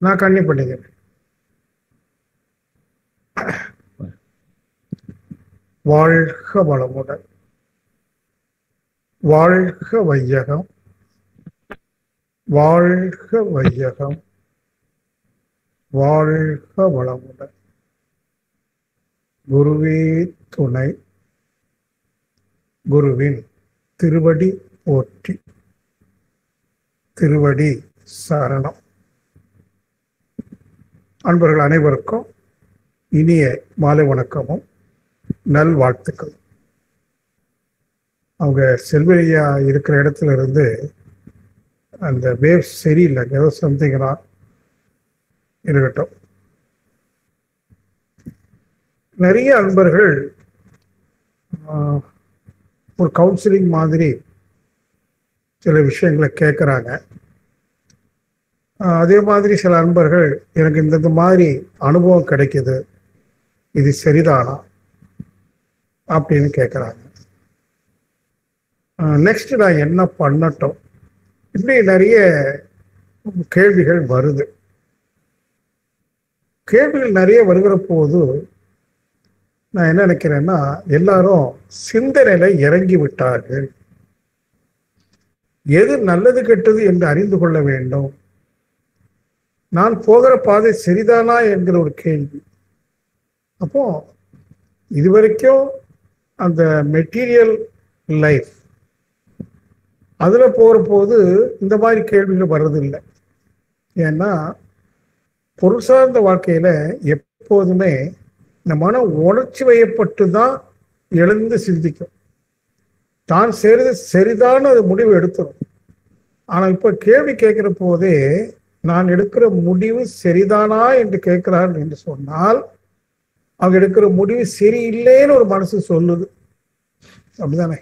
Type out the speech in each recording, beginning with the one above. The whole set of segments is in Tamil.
நான் கண்ணி பண்ணிக்கிறேன். வாழ்க வளமுடன், வாழ்க வையகம், வாழ்க வையகம், வாழ்க வளமுடன். குருவே துணை, குருவின் திருவடி போற்றி, திருவடி சரணம். அன்பர்கள் அனைவருக்கும் இனிய மாலை வணக்கமும் நல்வாழ்த்துக்கள். அவங்க செல்வரையா இருக்கிற இடத்துல இருந்து அந்த வேவ் சரியில்லை, ஏதோ சம்திங்னா இருக்கட்டும். நிறைய அன்பர்கள் ஒரு கவுன்சிலிங் மாதிரி சில விஷயங்களை கேட்குறாங்க. அதே மாதிரி சில அன்பர்கள் எனக்கு இந்த மாதிரி அனுபவம் கிடைக்குது, இது சரிதானா அப்படின்னு கேட்குறாங்க. நெக்ஸ்ட் நான் என்ன பண்ணட்டும், இப்படி நிறைய கேள்விகள் வருது. கேள்விகள் நிறைய வருகிற போது நான் என்ன நினைக்கிறேன்னா, எல்லாரும் சிந்தனையில இறங்கி விட்டார்கள். எது நல்லது கெட்டது என்று அறிந்து கொள்ள வேண்டும், நான் போகிற பாதை சரிதானா என்கிற ஒரு கேள்வி. அப்போ இதுவரைக்கும் அந்த மெட்டீரியல் லைஃப் அதுல போகிற போது இந்த மாதிரி கேள்விகள் வர்றதில்லை. ஏன்னா பொருள் சார்ந்த வாழ்க்கையில எப்போதுமே இந்த மனம் உணர்ச்சி வயப்பட்டு தான் எழுந்து சிந்திக்கும். தான் செய்வது சரிதான அது முடிவு எடுத்துரும். ஆனா இப்ப கேள்வி கேட்கிற போதே நான் எடுக்கிற முடிவு சரிதானா என்று கேட்கிறார் என்று சொன்னால், அவங்க எடுக்கிற முடிவு சரியில்லைன்னு ஒரு மனசு சொல்லுது. அப்படிதானே?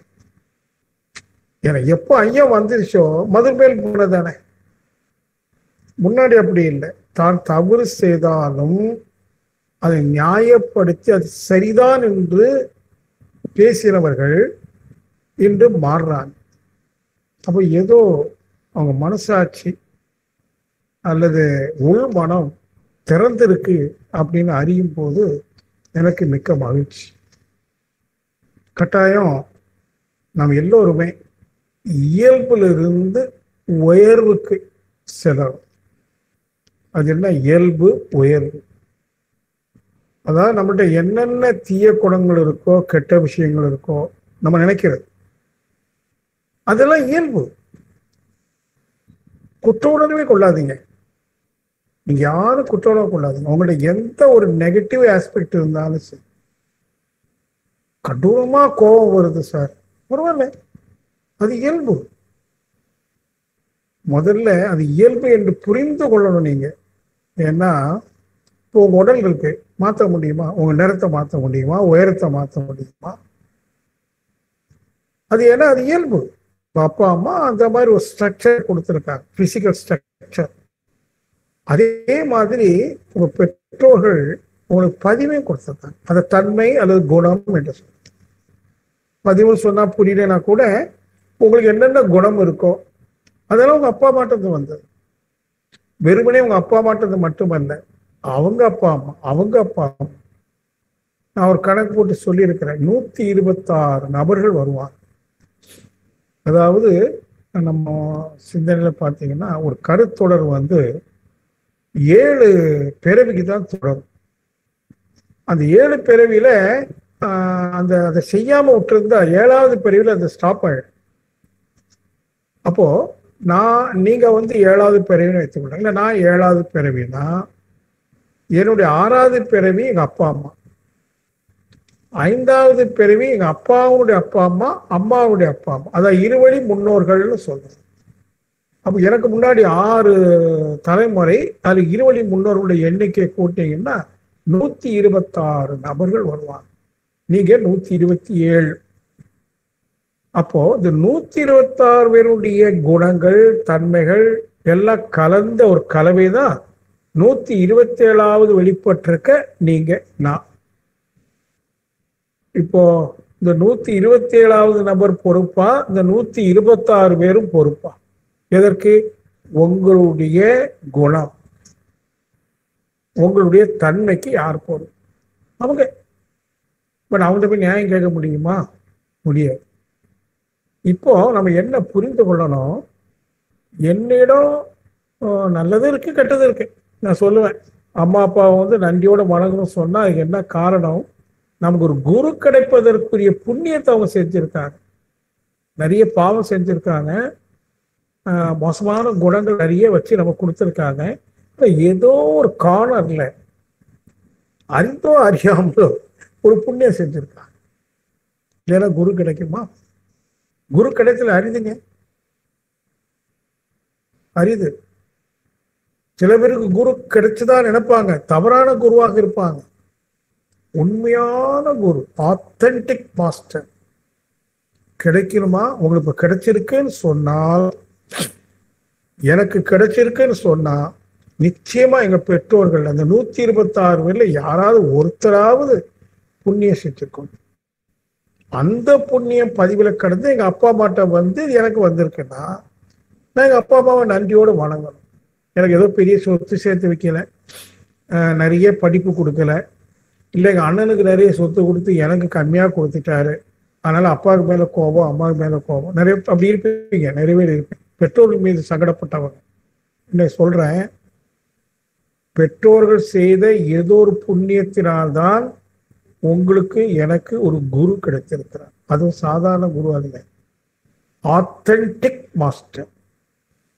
ஏன்னா எப்போ ஐயம் வந்துருச்சோ மதுர் மேல் போனதானே. முன்னாடி அப்படி இல்லை. தான் தவறு செய்தாலும் அதை நியாயப்படுத்தி அது சரிதான் என்று பேசினவர்கள் இன்று மாறுறாங்க. அப்போ ஏதோ அவங்க மனசாட்சி அல்லது உள் மனம் திறந்திருக்கு அப்படின்னு அறியும் போது எனக்கு மிக்க மகிழ்ச்சி. கட்டாயம் நாம் எல்லோருமே இயல்பிலிருந்து உயர்வுக்கு செல்லணும். அது என்ன இயல்பு உயர்வு? அதாவது நம்மகிட்ட என்னென்ன தீய குணங்கள் இருக்கோ, கெட்ட விஷயங்கள் இருக்கோ நம்ம நினைக்கிறது, அதெல்லாம் இயல்பு. குற்ற உணர்வே கொள்ளாதீங்க. நீங்க யாரும் குற்ற உணர்வு கொள்ளாதீங்க. உங்கள்ட்ட எந்த ஒரு நெகட்டிவ் ஆஸ்பெக்ட் இருந்தாலும் சரி, கடூரமா கோபம் வருது சார், பரவாயில்ல, அது இயல்பு. முதல்ல அது இயல்பு என்று புரிந்து கொள்ளணும் நீங்க. ஏன்னா இப்போ உங்க உடல் இருக்கு, மாற்ற முடியுமா? உங்க நிறத்தை மாற்ற முடியுமா? உயரத்தை மாற்ற முடியுமா? அது ஏன்னா அது இயல்பு. அப்பா அம்மா அந்த மாதிரி ஒரு ஸ்ட்ரக்சர் கொடுத்துருக்காங்க, பிசிக்கல் ஸ்ட்ரக்சர். அதே மாதிரி உங்க பெற்றோர்கள் உங்களுக்கு பதிவையும் கொடுத்துருக்காங்க, அந்த தன்மை அல்லது குணம் என்று சொல்ல. பதிவு சொன்னா புரியலனா கூட உங்களுக்கு என்னென்ன குணம் இருக்கோ அதெல்லாம் உங்க அப்பா மாட்டது வந்தது. வெறுமனே உங்க அப்பா மாட்டது மட்டுமல்ல, அவங்க அப்பா அம்மா, அவங்க அப்பா அம்மா. நான் ஒரு கணக்கு போட்டு சொல்லியிருக்கிறேன், 126 நபர்கள் வருவாங்க. அதாவது நம்ம சிந்தனையில பார்த்தீங்கன்னா ஒரு கருத்தொடர் 7 பிறவிக்கு தான் தொடரும். அந்த 7 பிறவியில அதை செய்யாம விட்டுருந்தா 7வது பிறவியில அது ஸ்டாப் ஆயிடும். அப்போ நீங்க 7வது பிறவின்னு வைத்துக்கொள்ளுங்க. இல்லை, நான் 7வது பிறவினா என்னுடைய 6வது பிறவி எங்க அப்பா அம்மா, 5வது பிறவி எங்க அப்பாவுடைய அப்பா அம்மா, அம்மாவுடைய அப்பா அம்மா, அதான் இருவழி முன்னோர்கள்னு சொல்றேன். அப்போ எனக்கு முன்னாடி 6 தலைமுறை, அது இருவழி முன்னோர்களுடைய எண்ணிக்கை கூட்டிங்கன்னா 126 நபர்கள் வருவாங்க. நீங்க 127. அப்போ இந்த 126 பேருடைய குணங்கள், தன்மைகள் எல்லாம் கலந்த ஒரு கலவை தான் 127வது வெளிப்பட்டிருக்க நீங்க நான். இப்போ இந்த 127வது நபர் பொறுப்பா, இந்த 126 பேரும் பொறுப்பா? எதற்கு? உங்களுடைய குணம். உங்களுடைய தன்மைக்கு யார் போதும் அவங்க. பட் அவங்க போய் நியாயம் கேட்க முடியுமா? முடியாது. இப்போ நம்ம என்ன புரிந்து கொள்ளணும், என்னிடம் நல்லது இருக்கு கெட்டது இருக்கு. நான் சொல்லுவேன், அம்மா அப்பாவை வந்து நன்றியோட வணங்கணும்னு சொன்னா அதுக்கு என்ன காரணம்? நமக்கு ஒரு குரு கிடைப்பதற்குரிய புண்ணியத்தை அவங்க செஞ்சிருக்காங்க, நிறைய பாவம் செஞ்சிருக்காங்க, மோசமான குணங்கள் நிறைய வச்சு நம்ம கொடுத்துருக்காங்க. ஏதோ ஒரு காரணம்ல அறிந்தோ அறியாமலோ ஒரு புண்ணியம் செஞ்சிருக்காங்க. இல்லைன்னா குரு கிடைக்குமா? குரு கிடைத்துல அரிதுங்க, அரிது. சில பேருக்கு குரு கிடைச்சுதான் நினைப்பாங்க, தவறான குருவாக இருப்பாங்க. உண்மையான குரு, ஆத்தென்டிக் மாஸ்டர் கிடைக்கணுமா? உங்களுக்கு இப்ப கிடைச்சிருக்குன்னு சொன்னால், எனக்கு கிடைச்சிருக்குன்னு சொன்னா நிச்சயமா எங்க பெற்றோர்கள் அந்த 126 பேர்ல யாராவது ஒருத்தராவது புண்ணியம் செஞ்சிருக்கணும். அந்த புண்ணியம் பதிவுல கடந்து எங்க அப்பா அம்மாட்ட வந்து எனக்கு வந்திருக்குன்னா நான் எங்க அப்பா அம்மாவை நன்றியோடு வணங்கணும். எனக்கு ஏதோ பெரிய சொத்து சேர்த்து வைக்கல, நிறைய படிப்பு கொடுக்கல, இல்லை எங்க அண்ணனுக்கு நிறைய சொத்து கொடுத்து எனக்கு கம்மியா கொடுத்துட்டாரு, அதனால அப்பாவுக்கு மேல கோபம், அம்மாவுக்கு மேல கோபம், நிறைய அப்படி இருப்பீங்க, நிறைய பேர் இருப்பேன். பெற்றோர்கள் மீது சங்கடப்பட்டவங்க. இன்னைக்கு சொல்றேன், பெற்றோர்கள் செய்த ஏதோ ஒரு புண்ணியத்தினால்தான் உங்களுக்கு எனக்கு ஒரு குரு கிடைத்திருக்கிறார். அதுவும் சாதாரண குரு அல்ல, ஆத்தென்டிக் மாஸ்டர்,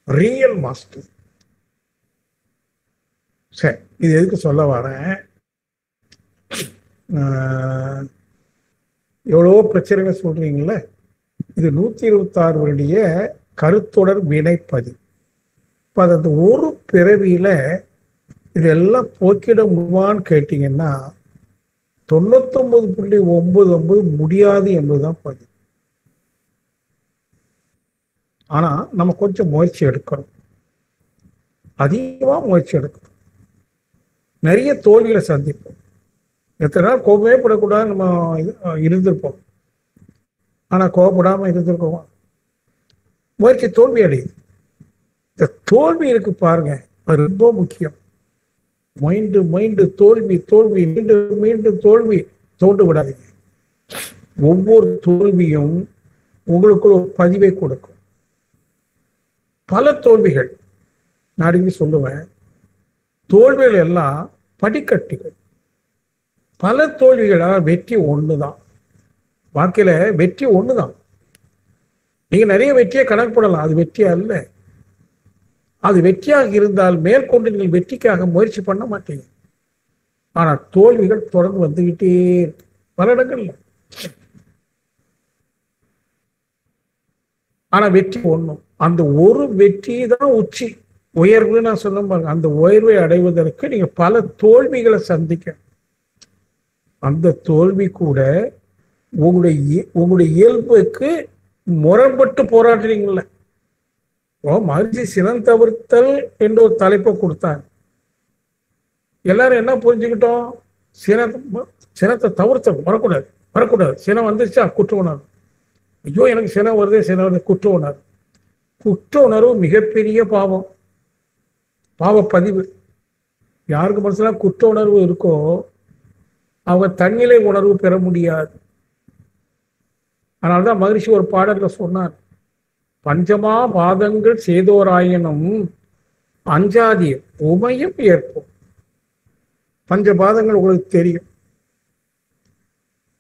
ரியல் மாஸ்டர். சரி, இது எதுக்கு சொல்ல வரேன், எவ்வளவோ பிரச்சனைகள் சொல்றீங்களே, இது 126 கருத்தொடர் வினைப்பதி. இப்ப அந்த ஒரு பிறவியில இதெல்லாம் போக்கிட முடியுமான்னு கேட்டீங்கன்னா 99.99 முடியாது என்பதுதான் பதில். ஆனா நம்ம கொஞ்சம் முயற்சி எடுக்கணும், அதிகமா முயற்சி எடுக்கணும். நிறைய தோல்விகளை சந்திப்போம். எத்தனை நாள் கோபமே படக்கூடாது நம்ம இருந்திருப்போம், ஆனா கோபப்படாம இருந்திருக்கோம். முயற்சி தோல்வி அடையுது. இந்த தோல்வி இருக்கு பாருங்க, அது ரொம்ப முக்கியம். மைண்டு தோல்வி தோல்வி மீண்டும் மீண்டும் தோல்வி தோண்டு விடாதீங்க. ஒவ்வொரு தோல்வியும் உங்களுக்குள் ஒரு பதிவை கொடுக்கும். பல தோல்விகள் நான் சொல்லுவேன், தோல்விகள் எல்லாம் படிக்கட்டுகள். பல தோல்விகள், வெற்றி ஒண்ணுதான். வாழ்க்கையில வெற்றி ஒண்ணுதான். நீங்க நிறைய வெற்றியை கணக்கு போடலாம், அது வெற்றி அல்ல. அது வெற்றியாக இருந்தால் மேற்கொண்டு நீங்கள் வெற்றிக்காக முயற்சி பண்ண மாட்டீங்க. ஆனா தோல்விகள் தொடர்ந்து வந்துகிட்டே இருக்கு பல இடங்கள்ல. ஆனா வெற்றி ஒண்ணும், அந்த ஒரு வெற்றி தான் உச்சி உயர்வு. நான் சொல்ல பாருங்க, அந்த உயர்வை அடைவதற்கு நீங்க பல தோல்விகளை சந்திக்க. அந்த தோல்வி கூட உங்களுடைய இயல்புக்கு முரண்பட்டு போராடுறீங்கல்ல. மகிழ்ச்சி சினம் தவிர்த்தல் என்ற ஒரு தலைப்பை கொடுத்தாங்க. எல்லாரும் என்ன புரிஞ்சுக்கிட்டோம், சினத்தை தவிர்த்தல், வரக்கூடாது. சினம் வந்துருச்சா குற்ற உணர்வு, ஐயோ எனக்கு சினம் வருது, சினம் வருது, குற்ற உணர்வு. குற்ற உணர்வு மிகப்பெரிய பாவம், பாவப்பதிவு. யாருக்கு மனசுல குற்ற உணர்வு இருக்கோ அவங்க தன்னிலை உணர்வு பெற முடியாது. அதனால்தான் மகிழ்ச்சி ஒரு பாடல்ல சொன்னார், பஞ்சமா வாதங்கள் செய்தோராயினும் அஞ்சாதி உமையும் ஏற்போம். பஞ்சபாதங்கள் உங்களுக்கு தெரியும்,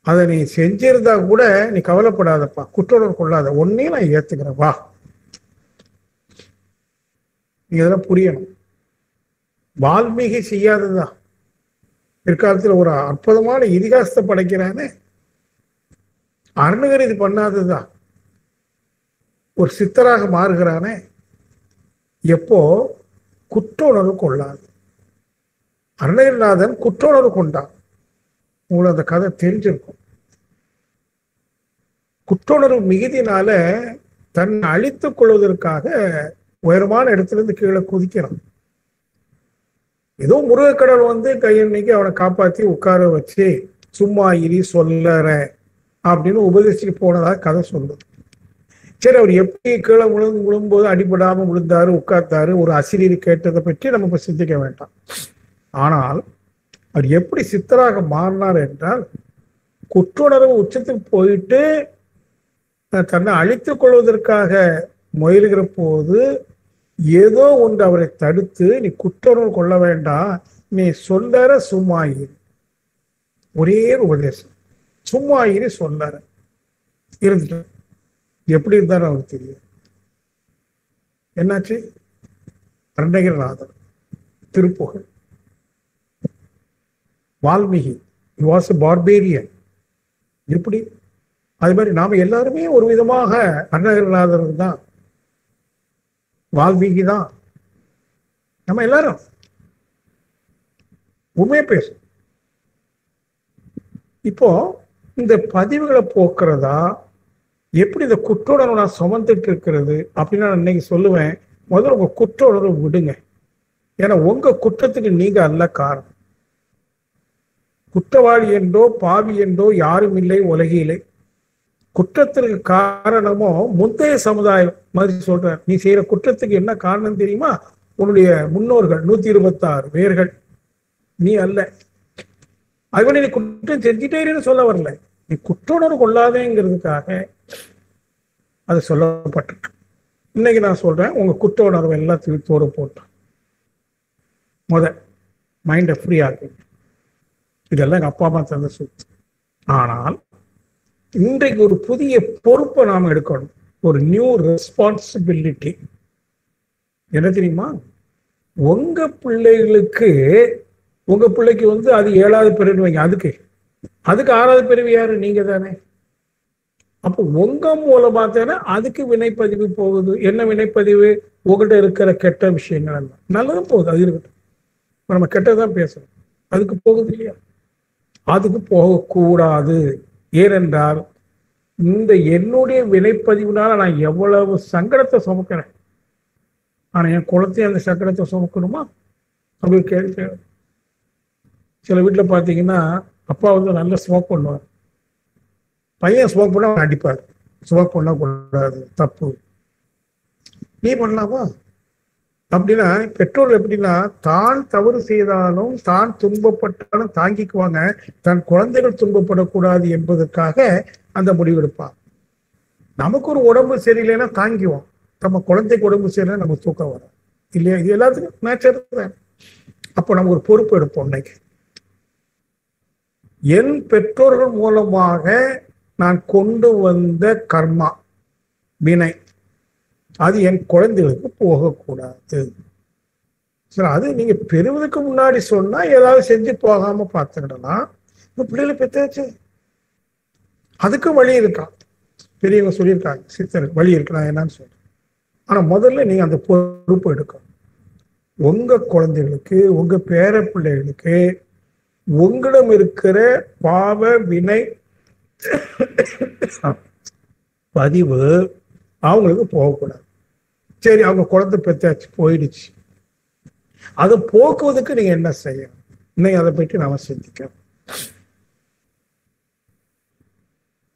அதை நீ செஞ்சிருந்தா கூட நீ கவலைப்படாதப்பா, குற்றவுணர்வு கொள்ளாத, ஒன்னையும் நான் ஏத்துக்கிறேன் வா. நீங்க இதெல்லாம் புரியணும். வால்மீகி செய்யாததுதான் பிற்காலத்தில் ஒரு அற்புதமான இதிகாசத்தை படைக்கிறானே, அருணகிரி இது பண்ணாததுதான். ஒரு சித்தராக மாறுகிறானே, எப்போ குற்ற உணர்வு கொள்ளாது. அருணகிரிநாதன் குற்ற உணர்வு கொண்டான், உங்களுக்கு அந்த கதை தெரிஞ்சிருக்கும். குற்றுணர்வு மிகுதினால தன்னை அழித்துக் கொள்வதற்காக உயரமான இடத்துல இருந்து கீழே குதிக்கிறான். ஏதோ முருகக்கடல் வந்து கையன்னைக்கு அவனை காப்பாற்றி உட்கார வச்சு சும்மா இரி சொல்லற அப்படின்னு உபதேசிட்டு போனதாக கதை சொல்லுது. சரி, அவர் எப்படி கீழே விழும்போது அடிபடாம விழுந்தாரு, உட்கார்ந்தாரு, ஒரு அசிரியர் கேட்டதை பற்றி நம்ம இப்ப சிந்திக்க வேண்டாம். ஆனால் அவர் எப்படி சித்தராக மாறினார் என்றால், குற்றுணர்வு உச்சத்துக்கு போயிட்டு தன்னை அழித்துக் கொள்வதற்காக முயலுகிற போது ஏதோ ஒன்று அவரை தடுத்து, நீ குற்றுணர்வு கொள்ள வேண்டாம், நீ சொல்லற சும்மாயிரு. ஒரே உபதேசம், சும்மாயிரு சொல்லற இருந்துட்டு. எப்படி இருந்தாலும் அவருக்கு தெரியும். என்னாச்சு? Arunagirinathar, Thiruppugazh, Valmiki, was barbarian. எப்படி? அது மாதிரி நாம எல்லாருமே ஒரு விதமாக அருணகிரிநாதர் தான், வால்மீகி தான், நம்ம எல்லாரும் உண்மையை பேசும். இப்போ இந்த பதிவுகளை போக்குறதா, எப்படி இந்த குற்றோடர்வு நான் சுமந்துட்டு இருக்கிறது அப்படின்னு நான் இன்னைக்கு சொல்லுவேன். முதல்ல உங்க குற்றோடர்வு விடுங்க. ஏன்னா உங்க குற்றத்துக்கு நீங்க அல்ல காரணம். குற்றவாளி என்றோ பாவி என்றோ யாரும் இல்லை உலகிலே. குற்றத்திற்கு காரணமோ முந்தைய சமுதாயம் மாதிரி சொல்ற. நீ செய்யற குற்றத்துக்கு என்ன காரணம் தெரியுமா? உன்னுடைய முன்னோர்கள் 126 பேர்கள், நீ அல்ல. அதுவே நீ குற்றம் செஞ்சுட்டேன்னு சொல்ல வரல, நீ குற்றோணர்வு கொள்ளாதேங்கிறதுக்காக அது சொல்லப்பட்டிருக்கு. இன்னைக்கு நான் சொல்றேன், உங்க குற்ற உணர்வு எல்லாத்தையும் தோறு போட்டோம். மைண்டை ஃப்ரீ ஆகு. இதெல்லாம் எங்க அப்பா அம்மா தந்த சொத்து. ஆனால் இன்றைக்கு ஒரு புதிய பொறுப்பை நாம் எடுக்கணும், ஒரு நியூ ரெஸ்பான்சிபிலிட்டி. என்ன தெரியுமா? உங்க பிள்ளைகளுக்கு, உங்க பிள்ளைக்கு அது 7வது பிறவி வைங்க, அதுக்கு 6வது பிறவி யாரு? நீங்க தானே. அப்போ உங்க மூலமா தானே அதுக்கு வினைப்பதிவு போகுது. என்ன வினைப்பதிவு? உங்கள்கிட்ட இருக்கிற கெட்ட விஷயங்கள் எல்லாம். நல்லதும் போகுது, அது இருக்கட்டும். இப்போ நம்ம கெட்டதான் பேசுறோம், அதுக்கு போகுது இல்லையா? அதுக்கு போகக்கூடாது. ஏனென்றால் இந்த என்னுடைய வினைப்பதிவுனால நான் எவ்வளவு சங்கடத்தை சுமக்கிறேன். ஆனா என் குழந்தைய அந்த சங்கடத்தை சுமக்கணுமா? அப்படி கேள்வி. சில வீட்டுல பாத்தீங்கன்னா அப்பா நல்ல ஸ்மோக் பண்ணுவார், பையன் ஸ்மோக் பண்ண அடிப்பார். ஸ்மோக் பண்ண கூடாது, தப்பு. நீ பண்ணலாமா? அப்படின்னா பெற்றோர் எப்படின்னா, தான் தவறு செய்தாலும் தான் துன்பப்பட்டாலும் தாங்கிக்குவாங்க, தன் குழந்தைகள் துன்பப்படக்கூடாது என்பதற்காக அந்த முடிவெடுப்பான். நமக்கு ஒரு உடம்பு சரியில்லைன்னா தாங்கிவோம், நம்ம குழந்தைக்கு உடம்பு சரியில்லைன்னா நமக்கு தூக்கம் வரும் இல்லையா? இது எல்லாத்துக்கும் நேச்சர் தான். அப்போ நம்ம ஒரு பொறுப்பு எடுப்போம். இன்னைக்கு என் பெற்றோர்கள் மூலமாக நான் கொண்டு வந்த கர்மா, வினை, அது என் குழந்தைகளுக்கு போகக்கூடாது. சரி, அது நீங்க பெறுவதற்கு முன்னாடி சொன்னா ஏதாவது செஞ்சு போகாம பார்த்துக்கிடலாம். இப்ப பிள்ளைகளை பெற்றாச்சு, அதுக்கும் வழி இருக்கான். பெரியவங்க சொல்லியிருக்காங்க, சித்தருக்கு வழி இருக்கலாம் என்னன்னு சொல்றேன். ஆனா முதல்ல நீங்க அந்த பொறுப்பு எடுக்கணும். உங்க குழந்தைகளுக்கு, உங்க பேர பிள்ளைகளுக்கு உங்களிடம் இருக்கிற பாவ வினை பதிவு அவங்களுக்கு போகக்கூடாது. சரி, அவங்க குழந்தை பெற்றாச்சு, போயிடுச்சு, அதை போக்குவதற்கு நீங்க என்ன செய்யணும்? இன்னைக்கு அதை பற்றி நாம சிந்திக்கணும்.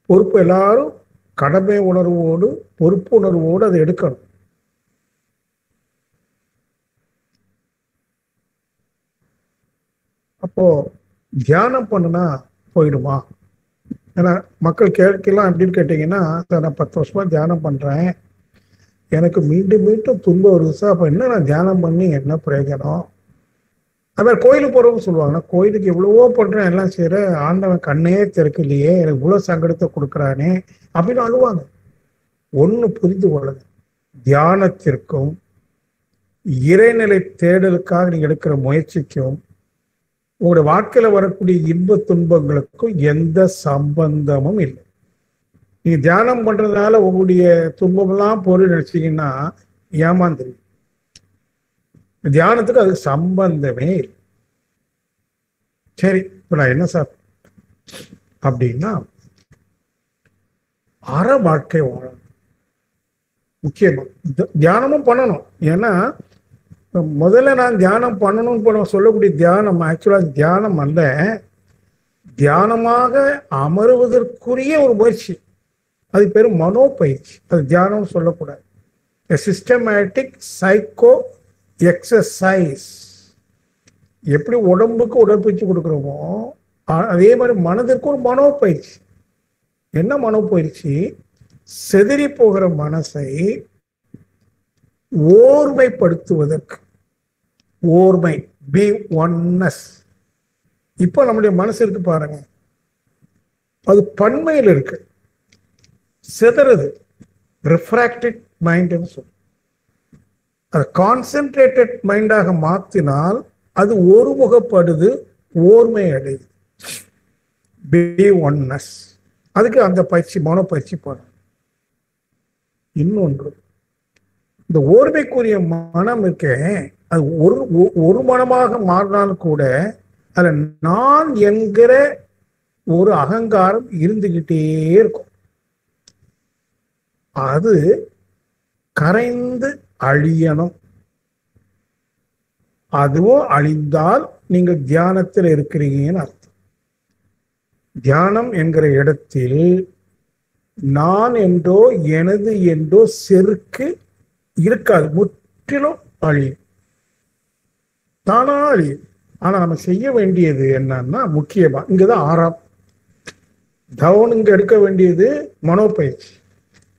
பொறுப்பு எல்லாரும் கடமை உணர்வோடு, பொறுப்பு உணர்வோடு அதை எடுக்கணும். அப்போ தியானம் பண்ணுனா போயிடுமா? ஏன்னா மக்கள் கேட்கலாம் அப்படின்னு கேட்டீங்கன்னா, நான் 10 வருஷமா தியானம் பண்றேன், எனக்கு மீண்டும் மீண்டும் துன்பம் வருது சார், அப்ப என்ன நான் தியானம் பண்ணி என்ன பிரயோஜனம்? அது மாதிரி கோயிலுக்கு போறவங்க சொல்லுவாங்கன்னா, கோயிலுக்கு எவ்வளவோ பண்றேன், எல்லாம் செய்யறேன், ஆண்டவன் கண்ணே திறக்கலையே, எனக்கு இவ்வளவு சங்கடத்தை கொடுக்குறானே அப்படின்னு அழுவாங்க. ஒண்ணு புரிந்து கொள்ளுங்க, தியானத்திற்கும் இறைநிலை தேடலுக்காக நீங்க எடுக்கிற முயற்சிக்கும் உங்களுடைய வாழ்க்கையில வரக்கூடிய இன்ப துன்பங்களுக்கும் எந்த சம்பந்தமும் இல்லை. நீங்க தியானம் பண்றதுனால உங்களுடைய துன்பமெல்லாம் பொருள் நினைச்சீங்கன்னா ஏமாந்துருவீங்க. தியானத்துக்கு அதுக்கு சம்பந்தமே இல்லை. சரி, இப்ப நான் என்ன சார் அப்படின்னா, அற வாழ்க்கை வாழணும். முக்கியமா தியானமும் பண்ணணும். ஏன்னா முதல்ல நான் தியானம் பண்ணணும்னு சொல்லக்கூடிய தியானம் ஆக்சுவலா தியானம் அல்ல, தியானமாக அமருவதற்குரிய ஒரு முயற்சி. அது பேரு மனோபயிற்சி. அது தியானம் சொல்லக்கூடாது. Systematic psycho exercise. எப்படி உடம்புக்கு உடற்பயிற்சி கொடுக்குறோமோ அதே மாதிரி மனதிற்கு ஒரு மனோப்பயிற்சி. என்ன மனோப்பயிற்சி? செதறி போகிற மனசை ஓர்மைப்படுத்துவதற்கு. ஓர்மை, பி ஒன்னஸ். இப்போ நம்முடைய மனசு இருக்கு பாருங்க, அது பன்மையில் இருக்கு, சிதறது, ரிஃப்ராக்டட் மைண்ட்னு சொல்லும். அது கான்சென்ட்ரேட்டட் மைண்டாக மாற்றினால் அது ஒருமுகப்படுது, ஓர்மை அடையுது, பி ஒன்னஸ். அதுக்கு அந்த பயிற்சி, மனோப்பயிற்சி பண்ணணும். இன்னொன்று, இந்த ஓர்மைக்குரிய மனம் இருக்க, அது ஒரு மனமாக மாறினாலும் கூட அதுல நான் என்கிற ஒரு அகங்காரம் இருந்துகிட்டே இருக்கும். அது கரைந்து அழியணும். அதுவும் அழிந்தால் நீங்க தியானத்தில் இருக்கிறீங்கன்னு அர்த்தம். தியானம் என்கிற இடத்தில் நான் என்றோ எனது என்றோ செருக்கு இருக்காது, முற்றிலும் அழியும், தானா அழியும். ஆனா நம்ம செய்ய வேண்டியது என்னன்னா, முக்கியமா இங்கதான் ஆறாம் தவன் இங்க எடுக்க வேண்டியது மனோப்பயிற்சி.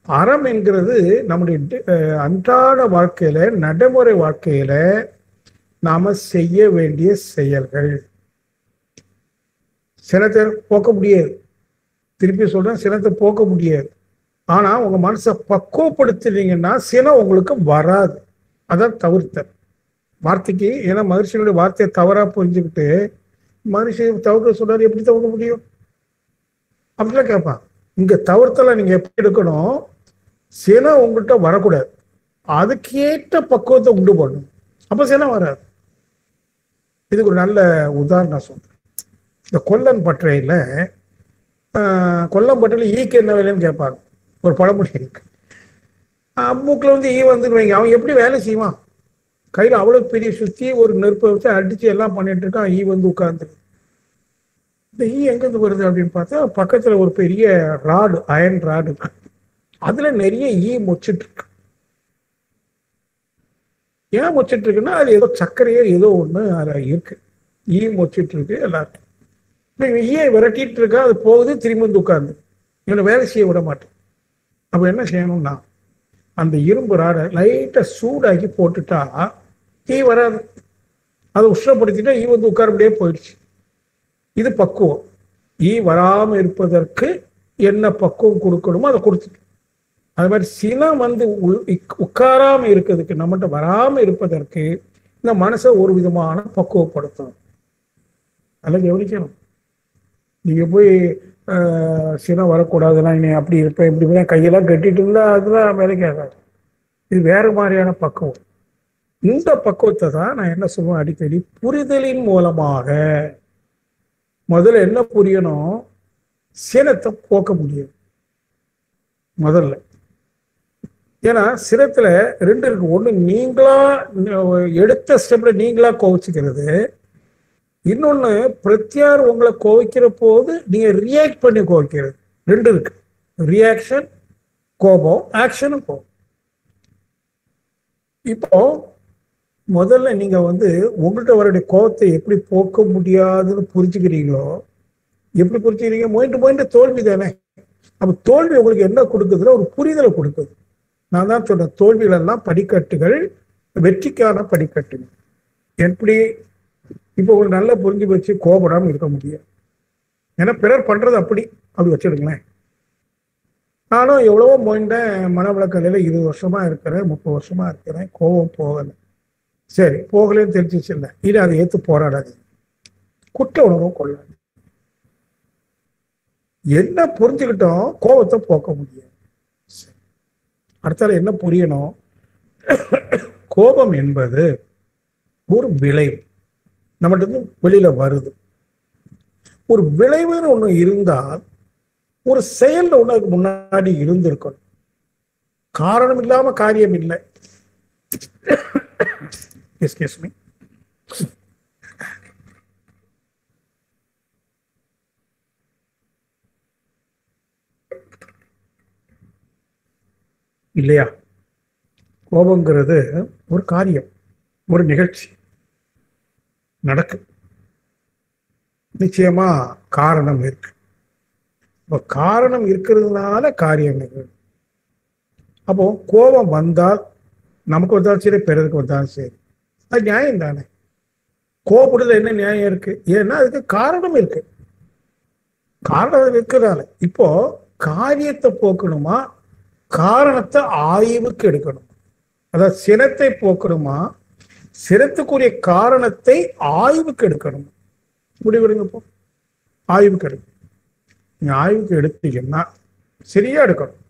அறம் என்கிறது நம்முடைய அன்றாட வாழ்க்கையில, நடைமுறை வாழ்க்கையில நாம செய்ய வேண்டிய செயல்கள். சினத்தை போக்க முடியாது, திருப்பி சொல்றேன், சினத்தை போக்க முடியாது. ஆனா உங்க மனசை பக்குவப்படுத்துறீங்கன்னா சினம் உங்களுக்கு வராது. அதான் தவிர்த்த வார்த்தைக்கு. ஏன்னா மகிழ்ச்சியுடைய வார்த்தையை தவறா புரிஞ்சுக்கிட்டு மனுஷ தவிர்க்க சொல்றாரு, எப்படி தவிர்க்க முடியும் அப்படிலாம் கேட்பான். இங்க தவிர்த்தல நீங்க எப்படி எடுக்கணும், சினம் உங்கள்கிட்ட வரக்கூடாது, அதுக்கேற்ற பக்குவத்தை உண்டு பண்ணணும், அப்ப சினம் வராது. இதுக்கு ஒரு நல்ல உதாரணம் சொல்றேன். இந்த கொல்லன் பற்றையில கொல்லம்பட்டையில ஈக்கு என்ன வேலைன்னு கேட்பாங்க. ஒரு பழமொழி இருக்கு, மூக்கில் வந்து ஈ வந்துன்னு வைங்க, அவன் எப்படி வேலை செய்வான்? கையில் அவ்வளோ பெரிய சுற்றி ஒரு நெருப்பை வச்சு அடித்து எல்லாம் பண்ணிட்டு இருக்கான், ஈ வந்து உட்கார்ந்து. இந்த ஈ எங்கேருந்து வருது அப்படின்னு பார்த்தா பக்கத்தில் ஒரு பெரிய ராடு, அயன் ராடு, அதில் நிறைய ஈ மொச்சிட்டு இருக்கு. ஏன் மொச்சிட்டு இருக்குன்னா அது ஏதோ சர்க்கரையோ ஏதோ ஒன்று அதில் இருக்கு, ஈ மொச்சிட்டு இருக்கு எல்லாருக்கும். ஈயை விரட்டிட்டு இருக்கா, அது போகுது, திரும்பி வந்து உட்கார்ந்து இவனை வேலை செய்ய விட மாட்டேன். அப்போ என்ன செய்யணும்னா, அந்த இரும்பு ராடை லைட்டாக சூடாக்கி போட்டுட்டா ஈ வராது, அதை உஷ்ணப்படுத்திட்டா ஈ வந்து உட்காரப்படியே போயிடுச்சு. இது பக்குவம். ஈ வராமல் இருப்பதற்கு என்ன பக்குவம் கொடுக்கணுமோ அதை கொடுத்துட்டு, அது மாதிரி சினம் வந்து உட்காராம இருக்கிறதுக்கு, நம்மகிட்ட வராமல் இருப்பதற்கு இந்த மனசை ஒரு விதமான பக்குவப்படுத்தணும். அதில் கவனிக்கணும். நீங்க போய் சினம் வரக்கூடாதுன்னா நீ அப்படி இருப்பேன் இப்படி போய் கையெல்லாம் கட்டிட்டு இருந்தா அதெல்லாம் வேலைக்கு ஆகாது. இது வேற மாதிரியான பக்குவம். இந்த பக்குவத்தை தான் நான் என்ன சொல்லுவேன் அடிக்கடி, புரிதலின் மூலமாக முதல்ல என்ன புரியணும், சினத்தை போக்க முடியும் முதல்ல. ஏன்னா சினத்துல ரெண்டு இருக்கு. ஒண்ணு நீங்களா எடுத்த ஸ்டெப்ல நீங்களா கோவிச்சுக்கிறது, இன்னொன்னு பிரத்யார் உங்களை கோவிக்கிற போது நீங்க ரியாக்ட் பண்ணி கோவிக்கிறது. ரெண்டு இருக்கு, ரியாக்ஷன் கோபம், ஆக்ஷனும் கோபம். இப்போ முதல்ல நீங்க வந்து உங்கள்கிட்ட வரக்கூடிய கோபத்தை எப்படி போக்க முடியாதுன்னு புரிஞ்சுக்கிறீங்களோ, எப்படி புரிஞ்சுக்கிறீங்க, முயன்று தோல்வி தானே. அப்ப தோல்வி உங்களுக்கு என்ன கொடுக்குதுன்னா ஒரு புரிதலை கொடுக்குது. நான் தான் சொன்னேன், தோல்விகள் எல்லாம் படிக்கட்டுகள், வெற்றிக்கான படிக்கட்டுகள். எப்படி இப்போ ஒரு நல்ல புரிஞ்சு வச்சு கோபப்படாமல் இருக்க முடியும். ஏன்னா பிறர் பண்றது அப்படி வச்சிருங்களேன். நானும் எவ்வளவோ போயிட்டேன், மனவளக்கலையில 20 வருஷமா இருக்கிறேன், 30 வருஷமா இருக்கிறேன், கோபம் போகலை. சரி, போகலன்னு தெரிஞ்சிச்சு இல்லை, இது அதை ஏற்று போராடாது, குற்ற உணர்வும் கொள்ளாது. என்ன புரிஞ்சுக்கிட்டோம், கோபத்தை போக்க முடியும். அடுத்தால என்ன புரியணும், கோபம் என்பது ஒரு விளைவு, நம்மகிட்ட வெளியில வருது. ஒரு விளைவுன்னு ஒண்ணு இருந்தால் ஒரு செயல் ஒண்ணு முன்னாடி இருந்திருக்கணும். காரணம் இல்லாம காரியம் இல்லை. Excuse me. இல்லையா? கோபங்கிறது ஒரு காரியம், ஒரு நிகழ்ச்சி. நடக்கு. நிச்சயமா காரணம் இருக்கு. இப்போ காரணம் இருக்கிறதுனால காரியம் நிகழும். அப்போ கோபம் வந்தால் நமக்கு வந்தாலும் சரி, பிறருக்கு வந்தாலும் சரி, அது நியாயம் தானே. கோபப்படுறதுல என்ன நியாயம் இருக்கு? ஏன்னா அதுக்கு காரணம் இருக்கு. காரணம் இருக்கிறதால இப்போ காரியத்தை போக்கணுமா, காரணத்தை ஆய்வுக்கு எடுக்கணும். அதாவது சினத்தை போக்கணுமா, சினத்துக்குரிய காரணத்தை ஆய்வுக்கு எடுக்கணும். முடிவெடுங்க. போ ஆய்வுக்கு எடுக்கணும். நீங்க ஆய்வுக்கு எடுத்தீங்கன்னா சரியா எடுக்கணும்.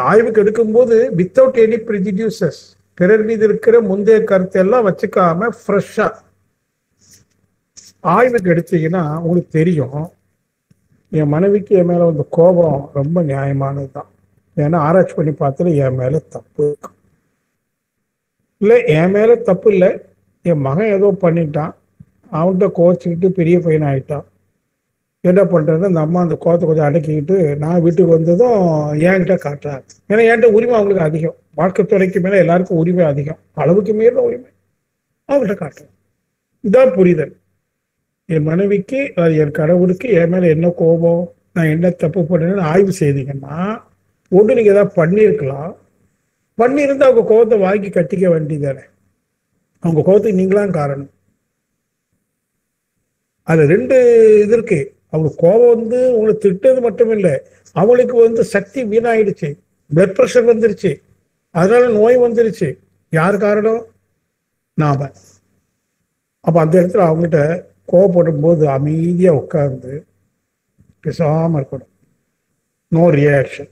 ஆய்வுக்கு எடுக்கும்போது வித்தவுட் எனி ப்ரிஜுடியூசஸ், பிறர் மீது இருக்கிற முந்தைய கருத்தை எல்லாம் வச்சுக்காம ஃப்ரெஷ்ஷா ஆய்வுக்கு எடுத்தீங்கன்னா உங்களுக்கு தெரியும், என் மனைவிக்கு என் மேல வந்த கோபம் ரொம்ப நியாயமானது தான். ஏன்னா ஆராய்ச்சி பண்ணி பார்த்தல என் மேல தப்பு இருக்கு. இல்லை என் மேல தப்பு இல்லை, என் மகன் ஏதோ பண்ணிட்டான், அவன்கிட்ட கோச்சிக்கிட்டு பெரிய பையன் ஆயிட்டான். என்ன பண்றது, அந்த அம்மா அந்த கோபத்தை கொஞ்சம் அடக்கிக்கிட்டு நான் வீட்டுக்கு வந்ததும் என்கிட்ட காட்டுறாங்க. ஏன்னா என்கிட்ட உரிமை அவங்களுக்கு அதிகம். வாழ்க்கை துறைக்கு மேல எல்லாருக்கும் உரிமை அதிகம், அளவுக்கு மீறின உரிமை அவங்கள்ட்ட காட்டுறேன். இதான் புரிதல். என் மனைவிக்கு, அது என் கணவருக்கு என் மேல என்ன கோபம், நான் என்ன தப்பு பண்ணேன்னு ஆய்வு செய்தீங்கன்னா, ஒன்று நீங்க ஏதாவது பண்ணியிருக்கலாம். பண்ணியிருந்தா அவங்க கோபத்தை வாங்கி கட்டிக்க வேண்டியதானே. அவங்க கோபத்துக்கு நீங்களாம் காரணம். அது ரெண்டு இது இருக்கு. அவங்களுக்கு கோபம் வந்து உங்களை திட்டது மட்டும் இல்லை, அவங்களுக்கு சக்தி வீணாயிடுச்சு, பிளட் ப்ரெஷர் வந்துருச்சு, அதனால நோய் வந்துருச்சு. யார் காரணம்? நாம. அப்ப அந்த இடத்துல அவங்ககிட்ட கோபப்படும் போது அமைதியா உட்கார்ந்து பேசாம இருக்கணும். No reaction.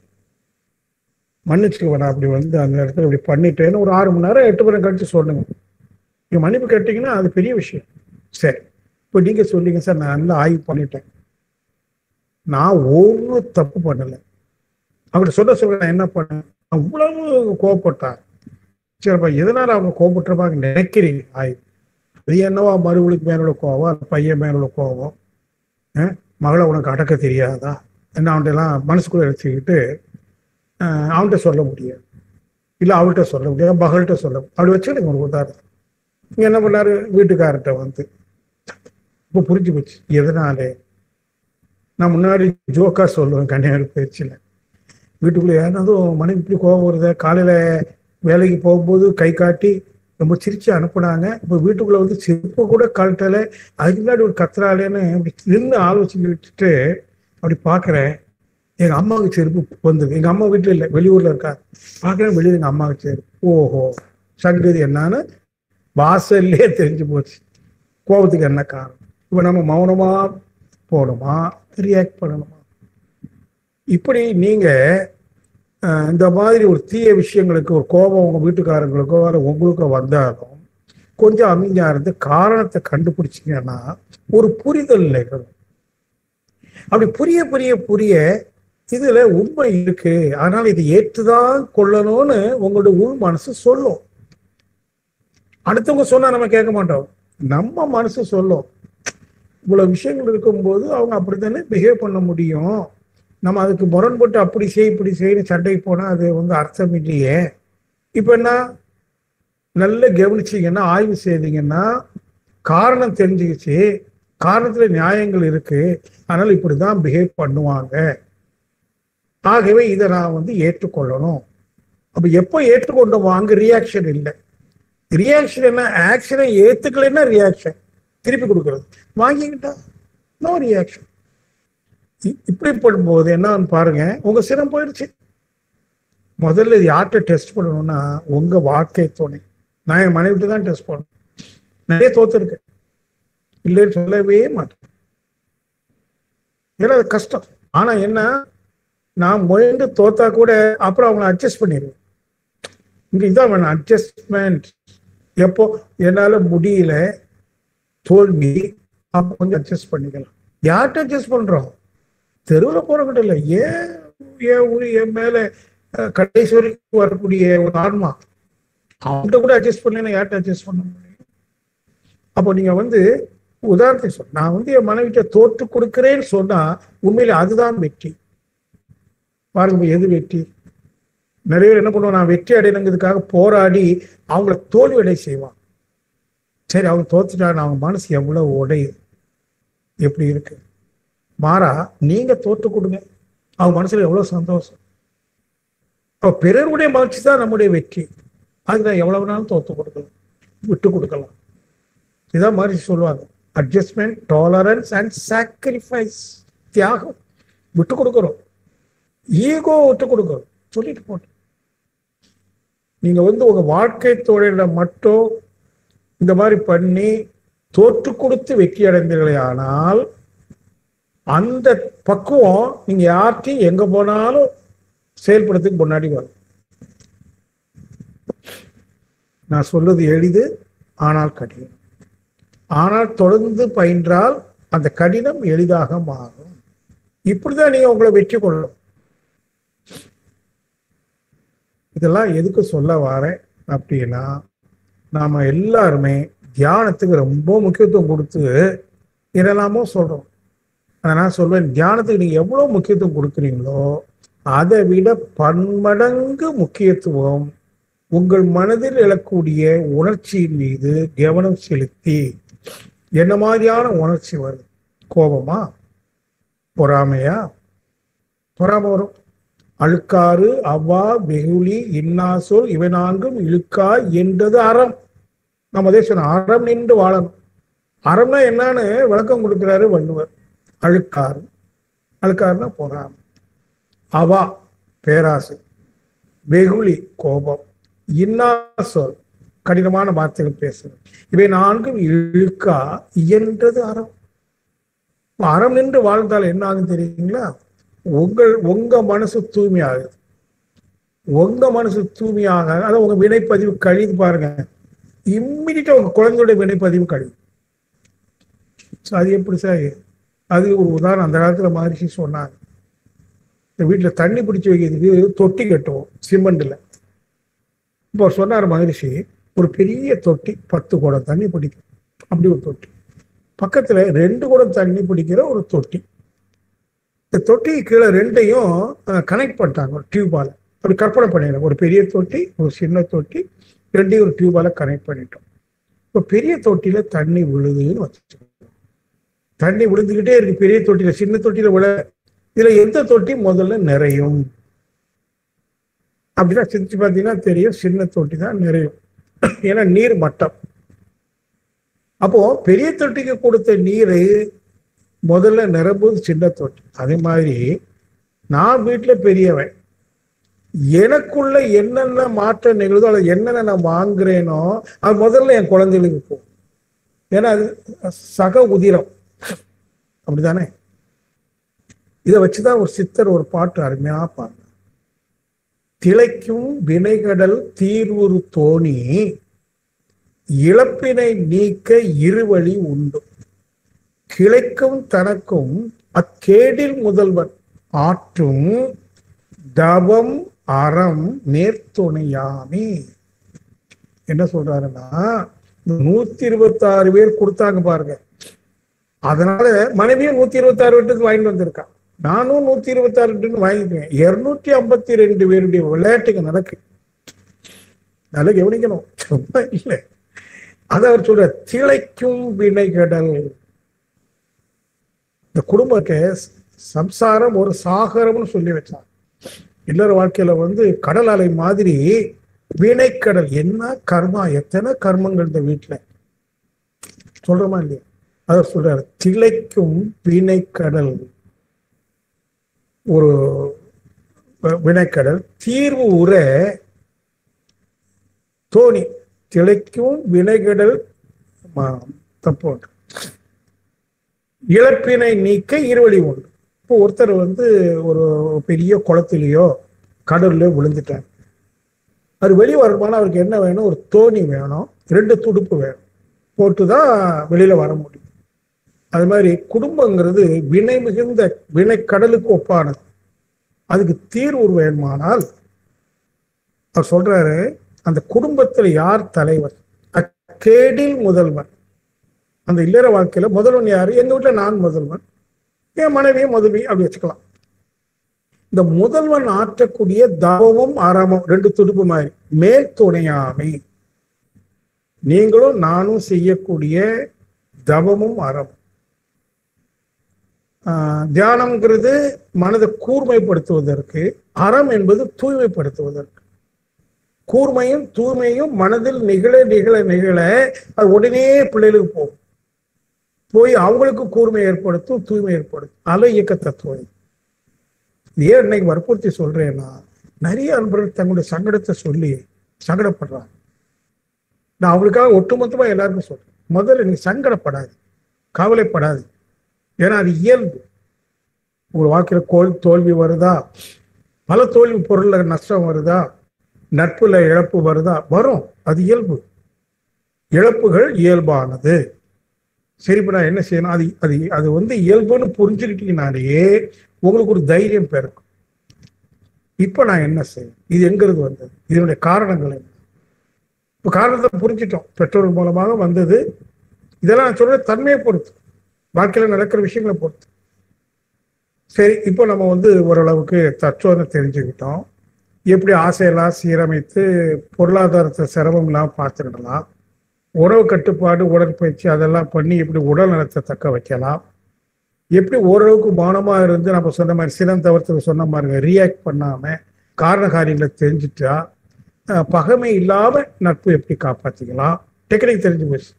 மன்னிச்சுக்க வேணாம், அப்படி அந்த இடத்துல இப்படி பண்ணிட்டேன்னு ஒரு 6 மணி நேரம் 8 மணி நேரம் கழிச்சு சொல்லுங்க. நீங்க மன்னிப்பு கேட்டீங்கன்னா அது பெரிய விஷயம். சரி, இப்போ நீங்க சொல்லிங்க, சார் நான் நல்லா ஆய்வு பண்ணிட்டேன், நான் ஒன்றும் தப்பு பண்ணலை. அவங்கள்ட்ட சொல்ல நான் என்ன பண்ணேன், அவ்வளவு கோபப்பட்டான். சரிப்பா, எதனால அவங்க கோபப்பட்டுருப்பாங்க நினைக்கிறீங்க? ஆய்வு அது என்னவா, மறுவளுக்கு மேல கோவம், பையன் மேல கோவம், மகளை உனக்கு அடக்க தெரியாதா என்ன, அவன்கிட்ட எல்லாம் மனசுக்குள்ள எடுத்துக்கிட்டு அவன்கிட்ட சொல்ல முடியாது, இல்லை அவள்கிட்ட சொல்ல முடியாது, மகள்கிட்ட சொல்ல முடியும். அப்படி வச்சுக்கிட்டு ஒரு உதாரணம். நீங்க என்ன பண்ணாரு, வீட்டுக்காரர்கிட்ட இப்போ புரிஞ்சு போச்சு எதனாலே. நான் முன்னாடி ஜோக்கா சொல்லுவேன் கன்னியாகுமரி பயிற்சியில், வீட்டுக்குள்ளே ஏன்னாலும் மனைவி இப்படி கோபம் வருத, காலையில வேலைக்கு போகும்போது கை காட்டி ரொம்ப சிரிச்சு அனுப்புனாங்க, இப்போ வீட்டுக்குள்ள செருப்பு கூட கழட்டலை, அதுக்கு முன்னாடி ஒரு கத்துறாலேன்னு அப்படி நின்று ஆலோசனை விட்டுட்டு அப்படி பார்க்குறேன், எங்க அம்மாவுக்கு செருப்பு வந்தது. எங்க அம்மா வீட்டுல இல்லை, வெளியூர்ல இருக்கா. பார்க்குறேன் வெளியூர் எங்க அம்மாவுக்கு செருப்பு. ஓஹோ, சங்கதி என்னன்னு வாசல்லே தெரிஞ்சு போச்சு. கோபத்துக்கு என்ன காரணம்? இப்போ நம்ம மௌனமா போகணுமா, ரியாக்ட் பண்ணணுமா? இப்படி நீங்க இந்த மாதிரி ஒரு தீய விஷயங்களுக்கு, ஒரு கோபம் உங்க வீட்டுக்காரங்களுக்கோ உங்களுக்கோ வந்தாலும் கொஞ்சம் அமைதியா இருந்து காரணத்தை கண்டுபிடிச்சிங்கன்னா ஒரு புரிதல் நிகழும். அப்படி புரிய புரிய புரிய இதுல உண்மை இருக்கு, அதனால இதை ஏற்றுதான் கொள்ளணும்னு உங்களோட உள் மனசு சொல்லும். அடுத்தவங்க சொன்னா நம்ம கேட்க மாட்டோம், நம்ம மனசு சொல்லும். இவ்வளவு விஷயங்கள் இருக்கும்போது அவங்க அப்படித்தானே பிஹேவ் பண்ண முடியும், நம்ம அதுக்கு முரண்பட்டு அப்படி செய் இப்படி செய்யணும் சண்டைக்கு போனா அது அர்த்தம் இல்லையே. இப்ப என்ன, நல்ல கவனிச்சிங்கன்னா, ஆய்வு செய்தீங்கன்னா காரணம் தெரிஞ்சுக்கிச்சு, காரணத்துல நியாயங்கள் இருக்கு, அதனால இப்படிதான் பிஹேவ் பண்ணுவாங்க, ஆகவே இதை நான் ஏற்றுக்கொள்ளணும். அப்ப எப்போ ஏற்றுக்கொண்டோம், அங்க ரியாக்ஷன் இல்லை. ரியாக்ஷன் என்ன, ஆக்ஷனை ஏத்துக்கலைன்னா ரியாக்ஷன், திருப்பி கொடுக்கறது. வாங்கிக்கிட்டா நோ ரியாக்ஷன். இப்படி பண்ணும்போது என்னன்னு பாருங்க, உங்க சிரம் போயிடுச்சு. முதல்ல இது யார்கிட்ட டெஸ்ட் பண்ணணும்னா உங்க வாழ்க்கை துணை. நான் என் மனைவிட்டு தான் டெஸ்ட் பண்ணணும். நிறைய தோத்துருக்கேன், இல்லைன்னு சொல்லவே மாட்டேன், ஏன்னா அது கஷ்டம். ஆனா என்ன, நான் முயன்று தோத்தா கூட அப்புறம் அவங்களை அட்ஜஸ்ட் பண்ணிடுவேன். இங்க இதான் வேணும், அட்ஜஸ்ட்மெண்ட். எப்போ என்னால முடியல, தோல்வி, அப்போ கொஞ்சம் அட்ஜஸ்ட் பண்ணிக்கலாம். யார்கிட்ட அட்ஜஸ்ட் பண்றோம்? தெருவில் போறக்கிட்ட இல்லை, என் மேல கடைசி வரைக்கும் வரக்கூடிய ஒரு ஆன்மா, அவன்கிட்ட கூட அட்ஜஸ்ட் பண்ணல, யார்கிட்ட அட்ஜஸ்ட் பண்ண முடியும்? அப்போ நீங்க உதாரணத்துக்கு சொன்ன, நான் என் மனைவிட்ட தோற்று கொடுக்கிறேன்னு சொன்னா உண்மையில அதுதான் வெற்றி. பாருங்க எது வெற்றி? நிறைய பேர் என்ன பண்ணுவோம், நான் வெற்றி அடையணுங்கிறதுக்காக போராடி அவங்கள தோல்வி அடைய செய்வான். சரி அவங்க தோத்துட்டாங்க, அவங்க மனசு எவ்வளவு உடையுது, எப்படி இருக்கு. மாறா நீங்க தோற்று கொடுங்க, அவங்க மனசுல எவ்வளவு சந்தோஷம். பிறருடைய மகிழ்ச்சி தான் நம்முடைய வெற்றி. அதுக்கு எவ்வளவு நாள் தோத்து கொடுக்கலாம், விட்டு கொடுக்கலாம். இதான் மாதிரி சொல்லுவாங்க, அட்ஜஸ்ட்மெண்ட், டாலரன்ஸ் அண்ட் சாக்ரிஃபைஸ். தியாகம், விட்டு கொடுக்குறோம். ஈகோ விட்டு கொடுக்குறோம். சொல்லிட்டு போட்டு நீங்க உங்க வாழ்க்கை தொழில மட்டும் இந்த மாதிரி பண்ணி தோற்று கொடுத்து வெற்றி அடைந்தீர்களே ஆனால் அந்த பக்குவம் நீங்க யார்கிட்டையும் எங்க போனாலும் செயல்படுறதுக்கு முன்னாடி வரும். நான் சொல்றது எளிது, ஆனால் கடினம். ஆனால் தொடர்ந்து பயின்றால் அந்த கடினம் எளிதாக மாறும். இப்படிதான் நீங்க உங்களை வெற்றி கொள்ளணும். இதெல்லாம் எதுக்கு சொல்ல வரேன் அப்படின்னா, நாம எல்லாருமே தியானத்துக்கு ரொம்ப முக்கியத்துவம் கொடுத்து இதெல்லாமோ சொல்றோம். நான் சொல்வேன், தியானத்துக்கு நீங்க எவ்வளவு முக்கியத்துவம் கொடுக்குறீங்களோ அதை விட பன்மடங்கு முக்கியத்துவம் உங்கள் மனதில் எழக்கூடிய உணர்ச்சியின் மீது கவனம் செலுத்தி. என்ன மாதிரியான உணர்ச்சி வருது? கோபமா, பொறாமையா? பொறாமை வரும். அழுக்காறு, அவ்வா, வெகுளி, இன்னாசொல் இவை நான்கும் இழுக்கா என்றது அறம். நம்ம அதே சொன்ன அறம் நின்று வாழணும். அறம்னா என்னன்னு விளக்கம் கொடுக்கிறாரு வள்ளுவர். அழுக்காறு, அழுக்காருன்னா பொறாமை. அவா பேராசை, வெகுளி கோபம், இன்னாசொல் கடினமான வார்த்தைகள் பேசுறது. இவை நான்கும் இழுக்கா இயன்றது அறம். அறம் நின்று வாழ்ந்தால் என்ன ஆகும் தெரியுங்களா? உங்க மனசு தூய்மையாகுது. உங்க மனசு தூய்மையாக, அதாவது உங்க வினைப்பதிவு கழிது பாருங்க. இம்மிடியா உங்க குழந்தையோட வினைப்பதிவு கழிது. அது எப்படி சார்? அது ஒரு உதாரணம். அந்த காலத்துல மகரிஷி சொன்னாங்க, இந்த வீட்டுல தண்ணி பிடிச்சி வைக்கிறதுக்கு தொட்டி கட்டுவோம் சிமெண்ட்ல. இப்போ சொன்னார் மகரிஷி, ஒரு பெரிய தொட்டி 10 குடம் தண்ணி பிடிக்கும். அப்படி ஒரு தொட்டி பக்கத்துல 2 குடம் தண்ணி பிடிக்கிற ஒரு தொட்டி. இந்த தொட்டிக்கு கீழே 2ஐயும் கனெக்ட் பண்ணிட்டாங்க ஒரு டியூபால. அப்படி கற்பனை பண்ணிடுறோம், ஒரு பெரிய தொட்டி, ஒரு சின்ன தொட்டி, 2ஐயும் ஒரு டியூபால கனெக்ட் பண்ணிட்டோம். இப்போ பெரிய தொட்டியில தண்ணி விழுதுன்னு வச்சுக்கோங்க. தண்ணி விழுந்துக்கிட்டே இருக்கு பெரிய தொட்டியில. சின்ன தொட்டியில விழ, இதுல எந்த தொட்டி முதல்ல நிறையும் அப்படின்னா சிரிச்சு பார்த்தீங்கன்னா தெரியும், சின்ன தொட்டி தான் நிறையும். ஏன்னா நீர் மட்டம். அப்போ பெரிய தொட்டிக்கு கொடுத்த நீரை முதல்ல நிரம்புவது சின்ன தொட்டி. அதே மாதிரி நான் வீட்டுல பெரியவன், எனக்குள்ள என்னென்ன மாற்றம் நிகழ்தோ அல்லது என்னென்ன நான் வாங்குறேனோ அது முதல்ல என் குழந்தைகளுக்கு போகும். ஏன்னா அது சக உதிரம், அப்படித்தானே? இதை வச்சுதான் ஒரு சித்தர் ஒரு பாட்டு அருமையா பாருங்க. திளைக்கும் வினைகடல் தீர்வுறு தோணி இழப்பினை நீக்க இருவழி உண்டு. கிளைக்கும் தனக்கும் அக்கேடில் முதல்வன் ஆற்றும் தவம் அறம் நேர்த்துணையாமே. என்ன சொல்றாருன்னா, 126 பேர் கொடுத்தாங்க பாருங்க. அதனால மனைவியும் 126 வீட்டுக்கு வாங்கிட்டு வந்திருக்கான். நானும் 126 வீட்டுக்கு வாங்கிக்குவேன். 252 பேருடைய விளையாட்டுக்கு நடக்கு. நல்லா கவனிக்கணும், சும்மா இல்லை. அதை அவர் சொல்ற, திளைக்கும் வினைகடல். இந்த குடும்பத்தை சம்சாரம் ஒரு சாகரம்னு சொல்லி வச்சாங்க. இல்லற வாழ்க்கையில கடல் அலை மாதிரி வினைக்கடல். என்ன கர்மா, எத்தனை கர்மங்கள் இந்த வீட்டுல சொல்றோமா இல்லையா? அத சொல்றாரு, திளைக்கும் வினைக்கடல். ஒரு வினைக்கடல் தீர்வு உற தோணி. திளைக்கும் வினைகடல் தப்பு, இழப்பினை நீக்க இருவழி உண்டு. இப்போ ஒருத்தர் ஒரு பெரிய குளத்திலேயோ கடல்லையோ விழுந்துட்டார். அது வெளியே வரணும்னா அவருக்கு என்ன வேணும்? ஒரு தோணி வேணும், 2 துடுப்பு வேணும், போட்டுதான் வெளியில வர முடியும். அது மாதிரி குடும்பங்கிறது வினை மிகுந்த வினை கடலுக்கு ஒப்பானது. அதுக்கு தீர்வு வேணுமானால் அவர் சொல்றாரு, அந்த குடும்பத்துல யார் தலைவர்? அக்கேடில் முதல்வன். அந்த இல்லற வாழ்க்கையில முதல்வன் யாரு? எங்க வீட்டுல நான் முதல்வன், என் மனைவியும் முதல்வி, அப்படி வச்சுக்கலாம். இந்த முதல்வன் ஆற்றக்கூடிய தவமும் அறமும் 2 துடுப்பு மாதிரி மேல் துணையாமை. நீங்களும் நானும் செய்யக்கூடிய தவமும் அறம். தியானம்ங்கிறது மனதை கூர்மைப்படுத்துவதற்கு, அறம் என்பது தூய்மைப்படுத்துவதற்கு. கூர்மையும் தூய்மையும் மனதில் நிகழ நிகழ நிகழ அது உடனே பிள்ளைகளுக்கு போகும், போய் அவங்களுக்கு கூர்மை ஏற்படுத்தும், தூய்மை ஏற்படுத்தும். அலை இயக்க தத்துவம். ஏன் இன்னைக்கு வற்புறுத்தி சொல்றேன்னா, நிறைய அன்பர்கள் தங்களுடைய சங்கடத்தை சொல்லி சங்கடப்படுறாங்க. நான் அவங்களுக்காக ஒட்டுமொத்தமா எல்லாருக்கும் சொல்றேன், முதல்ல நீ சங்கடப்படாது, கவலைப்படாது. ஏன்னா அது இயல்பு. உங்கள் வாழ்க்கையில தோல்வி வருதா, பல தோல்வி, பொருள்ல நஷ்டம் வருதா, நட்புல இழப்பு வருதா, வரும். அது இயல்பு. இழப்புகள் இயல்பானது. சரி, இப்ப நான் என்ன செய்யணும்? அது அது அது இயல்புன்னு புரிஞ்சுக்கிட்டீங்கனாலேயே உங்களுக்கு ஒரு தைரியம் பிறக்கும். இப்ப நான் என்ன செய்யணும், இது எங்கிறது வந்தது, இதனுடைய காரணங்கள் என்ன? இப்ப காரணத்தை புரிஞ்சிட்டோம், பெற்றோர்கள் மூலமாக வந்தது. இதெல்லாம் நான் சொல்ற தன்மையை பொறுத்து, வாழ்க்கையில நடக்கிற விஷயங்களை பொறுத்து. சரி, இப்போ நம்ம ஓரளவுக்கு தத்துவத்தை தெரிஞ்சுக்கிட்டோம். எப்படி ஆசையெல்லாம் சீரமைத்து பொருளாதாரத்தை சிரமம் இல்லாமல் பார்த்துக்கிடலாம், உணவு கட்டுப்பாடு, உடற்பயிற்சி அதெல்லாம் பண்ணி எப்படி உடல் நலத்தை தக்க வைக்கலாம், எப்படி ஓரளவுக்கு மௌனமாக இருந்து நம்ம சொன்ன மாதிரி சினம் தவிர்த்து சொன்ன மாதிரி ரியாக்ட் பண்ணாமல் காரண காரியங்களை தெரிஞ்சுட்டா பகமை இல்லாமல் நட்பு எப்படி காப்பாற்றிக்கலாம், டெக்னிக் தெரிஞ்சு போச்சு.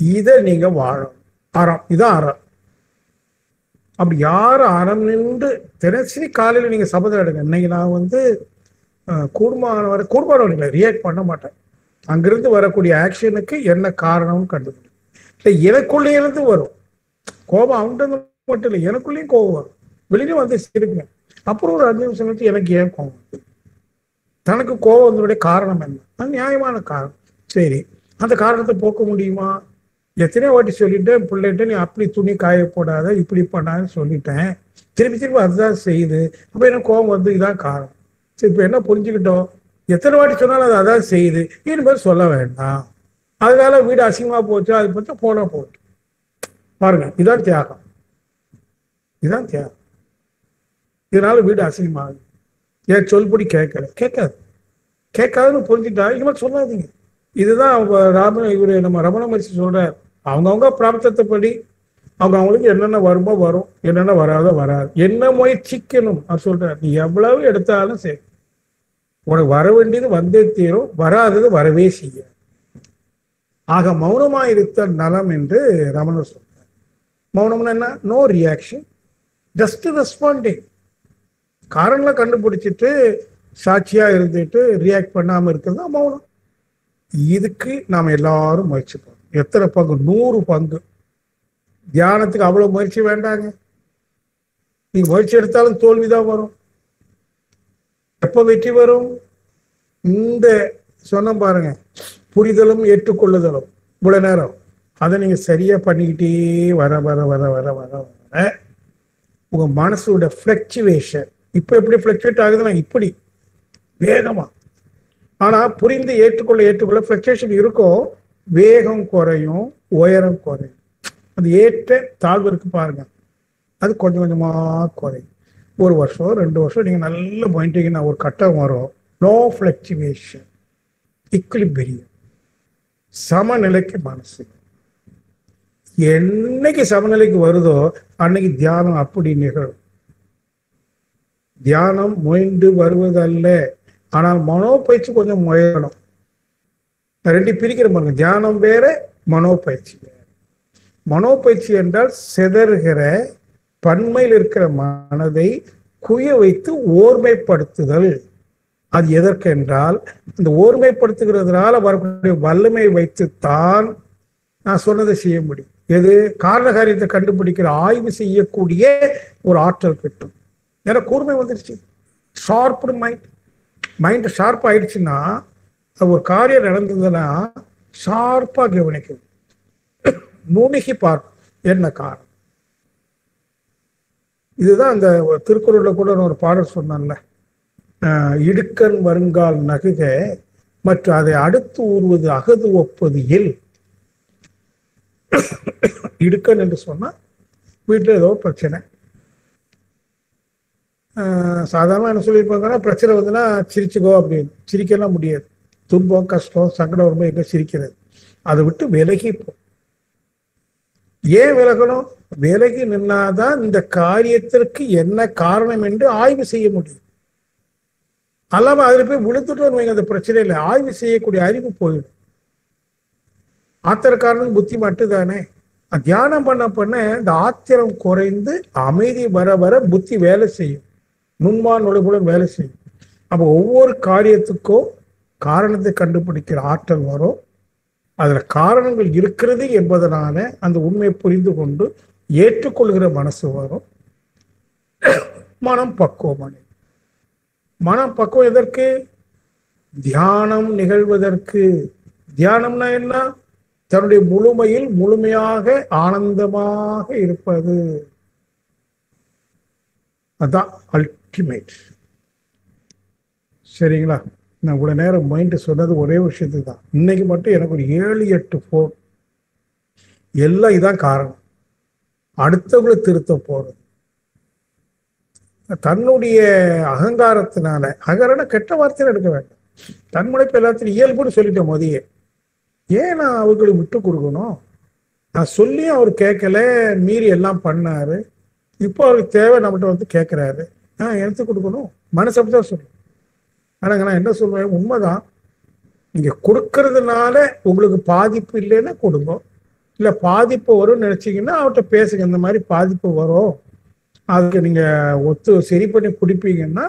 இதை நீங்கள் வாழணும். அறம், இதான் அறம். அப்படி யாரும் அறம் நின்று தினசரி காலையில் நீங்கள் சபதம் எடுங்க. இன்னைக்கு நான் கூடுமானவரை ரியாக்ட் பண்ண மாட்டேன். அங்கிருந்து வரக்கூடிய ஆக்ஷனுக்கு என்ன காரணம்னு கண்டுபிடிக்கும். இல்லை, எனக்குள்ளே இருந்து வரும் கோபம், அவன்கிட்ட மட்டும் இல்லை, எனக்குள்ளேயும் கோபம் வரும். வெளியிலும் சிரிங்க. அப்புறம் ஒரு 5 நிமிஷம் கழிச்சு எனக்கு ஏன் கோபம் வருது, தனக்கு கோபம் வந்ததுடைய காரணம் என்ன? அது நியாயமான காரணம். சரி, அந்த காரணத்தை போக்க முடியுமா? எத்தனையோ வாட்டி சொல்லிட்டேன் பிள்ளைகிட்ட, நீ அப்படி துணி காய போடாத, இப்படி பண்ணான்னு சொல்லிட்டேன், திருப்பி திருப்பி அதுதான் செய்யுது. அப்போ எனக்கு கோபம் இதான் காரணம். சரி, இப்போ என்ன புரிஞ்சுக்கிட்டோம்? எத்தனை வாட்டி சொன்னாலும் அது அதான் செய்யுது, இனிமேல் சொல்ல வேண்டாம். அதனால வீடு அசிங்கமா போச்சு, அது பற்றி போனா போச்சு. பாருங்க, இதான் தியாகம், இதுதான் தியாகம். இதனால வீடு அசிங்கமாகுது. ஏன் சொல்படி கேட்காதுன்னு புரிஞ்சுட்டா இனிமேல் சொல்லாதீங்க. இதுதான் நம்ம ரமண மகரிஷி சொல்றார். அவங்கவுங்க பிராப்தத்தை படி அவங்களுக்கு என்னென்ன வருமோ வரும், என்னென்ன வராதோ வராது. என்ன முயற்சிக்கணும் அது சொல்றார். நீ எவ்வளவு எடுத்தாலும் சரி, உனக்கு வர வேண்டியது வந்தே தீரும், வராதது வரவே செய்ய. ஆக மௌனமா இருத்தல் நலம் என்று ரமணர் சொல்றார். மௌனம்னா என்ன? No reaction, just responding. காரணங்களை கண்டுபிடிச்சிட்டு சாட்சியா இருந்துட்டு ரியாக்ட் பண்ணாம இருக்கிறது தான் மௌனம். இதுக்கு நாம் எல்லாரும் முயற்சி பண்ணணும். எத்தனை பங்கு? 100 பங்கு. தியானத்துக்கு அவ்வளவு முயற்சி வேண்டாங்க. நீங்க முயற்சி எடுத்தாலும் தோல்விதான் வரும். எப்ப வெற்றி வரும்? இந்த சொன்ன பாருங்க, புரிதலும் ஏற்றுக்கொள்ளுதலும். இவ்வளவு நேரம் அதை நீங்க சரியா பண்ணிக்கிட்டே வர வர வர வர வர வர உங்க மனசோட ஃபிளக்சுவேஷன் இப்ப எப்படி ஃபிளக்சுவேட் ஆகுதுன்னா இப்படி வேகமா. ஆனா புரிந்து ஏற்றுக்கொள்ள ஃபிளக்சுவேஷன் இருக்கும், வேகம் குறையும், உயரம் குறையும். அது ஏற்ற தாழ்வு இருக்கு பாருங்க, அது கொஞ்சம் கொஞ்சமா குறையும். 1 வருஷம் 2 வருஷம் நீங்க நல்ல போயிட்டீங்கன்னா ஒரு கட்டம் வரும், நோ ஃபிளக்சுவேஷன், இக்விலிபிரியம், சமநிலைக்கு மனசு. என்னைக்கு சமநிலைக்கு வருதோ அன்னைக்கு தியானம் அப்படி நிகழும். தியானம் முயன்று வருவதல்ல, ஆனால் மனோபயிற்சி கொஞ்சம் முயறணும். 2 பிரிக்கிற பாருங்க, தியானம் வேற, மனோபயிற்சி வேற. மனோபயிற்சி என்றால் சிதறுகிற பன்மையில் இருக்கிற மனதை குய வைத்து ஓர்மைப்படுத்துதல். அது எதற்கு என்றால், இந்த ஓர்மைப்படுத்துகிறதுனால வரக்கூடிய வல்லமை வைத்துத்தான் நான் சொன்னதை செய்ய முடியும். எது? காரண காரியத்தை கண்டுபிடிக்கிற ஆய்வு செய்யக்கூடிய ஒரு ஆற்றல் கிட்டும். ஏன்னா கூர்மை வந்துருச்சு, ஷார்ப்டு மைண்ட் ஷார்ப் ஆயிடுச்சுன்னா ஒரு காரியம் நடந்ததுன்னா ஷார்ப்பா கவனிக்கும், நுணுகி பார்க்கும் என்ன காரணம். இதுதான் அந்த திருக்குறள்ல கூட ஒரு பாடல் சொன்னான்ல, இடுக்கண் வருங்கால் நகுக மற்றும் அதை அடுத்து ஊறுவது அகது ஒப்பது இல். இடுக்கண் என்று சொன்னா வீட்டில் ஏதோ பிரச்சனை. சாதாரணமாக என்ன சொல்லியிருப்பாங்கன்னா, பிரச்சனை வந்துன்னா சிரிச்சுக்கோ அப்படின்னு. சிரிக்கலாம் முடியாது, துன்பம் கஷ்டம் சங்கடம் வரும்போது எங்கே சிரிக்கிறது. அதை விட்டு விலகி போ. ஏன் விலகணும்? விலகி நின்னாதான் இந்த காரியத்திற்கு என்ன காரணம் என்று ஆய்வு செய்ய முடியும். அல்லாம அதுல போய் விழுத்துட்டோன்னு வைங்க, அந்த பிரச்சனை இல்லை. ஆய்வு செய்யக்கூடிய அறிவு போயிடும். ஆத்திரக்காரனுக்கு புத்தி மட்டும்தானே. தியானம் பண்ண இந்த ஆத்திரம் குறைந்து அமைதி வர வர புத்தி வேலை செய்யும், நுண்மா நுழைவுடன் வேலை செய்யும். அப்ப ஒவ்வொரு காரியத்துக்கும் காரணத்தை கண்டுபிடிக்கிற ஆற்றல் வரும். அதுல காரணங்கள் இருக்கிறது என்பதனால அந்த உண்மையை புரிந்து கொண்டு ஏற்றுக்கொள்கிற மனசு வரும். மனம் பக்குவம். மனம் பக்குவம் எதற்கு? தியானம் நிகழ்வதற்கு. தியானம்னா என்ன? தன்னுடைய முழுமையில் முழுமையாக ஆனந்தமாக இருப்பது. அதான் அல்டிமேட். சரிங்களா? நான் இவ்வளவு நேரம் மைண்ட் சொன்னது ஒரே விஷயத்துக்கு தான். இன்னைக்கு மட்டும் எனக்கு ஒரு 7-8 ஃபோன். எல்லாம் இதான் காரணம். அடுத்தவங்களை திருத்த போறது தன்னுடைய அகங்காரத்தினால. அகங்காரம் கெட்ட வார்த்தையில எடுக்க வேண்டாம். தன்முனைப்பு எல்லாத்தையும் இயல்புன்னு சொல்லிட்டேன் மதியே. ஏன் நான் அவர்களுக்கு விட்டு கொடுக்கணும்? நான் சொல்லியும் அவர் கேட்கல, மீறி எல்லாம் பண்ணாரு. இப்போ அவருக்கு தேவை, நம்மகிட்ட வந்து கேட்கிறாரு, எடுத்து கொடுக்கணும். மனசு அப்படிதான் சொல்லுவேன். ஆனாங்க நான் என்ன சொல்லுவேன், உண்மைதான். நீங்க கொடுக்கறதுனால உங்களுக்கு பாதிப்பு இல்லைன்னா கொடுங்க. இல்லை பாதிப்பு வரும்னு நினைச்சீங்கன்னா அவர்கிட்ட பேசுங்க. இந்த மாதிரி பாதிப்பு வரும், அதுக்கு நீங்க சரி பண்ணி குடிப்பீங்கன்னா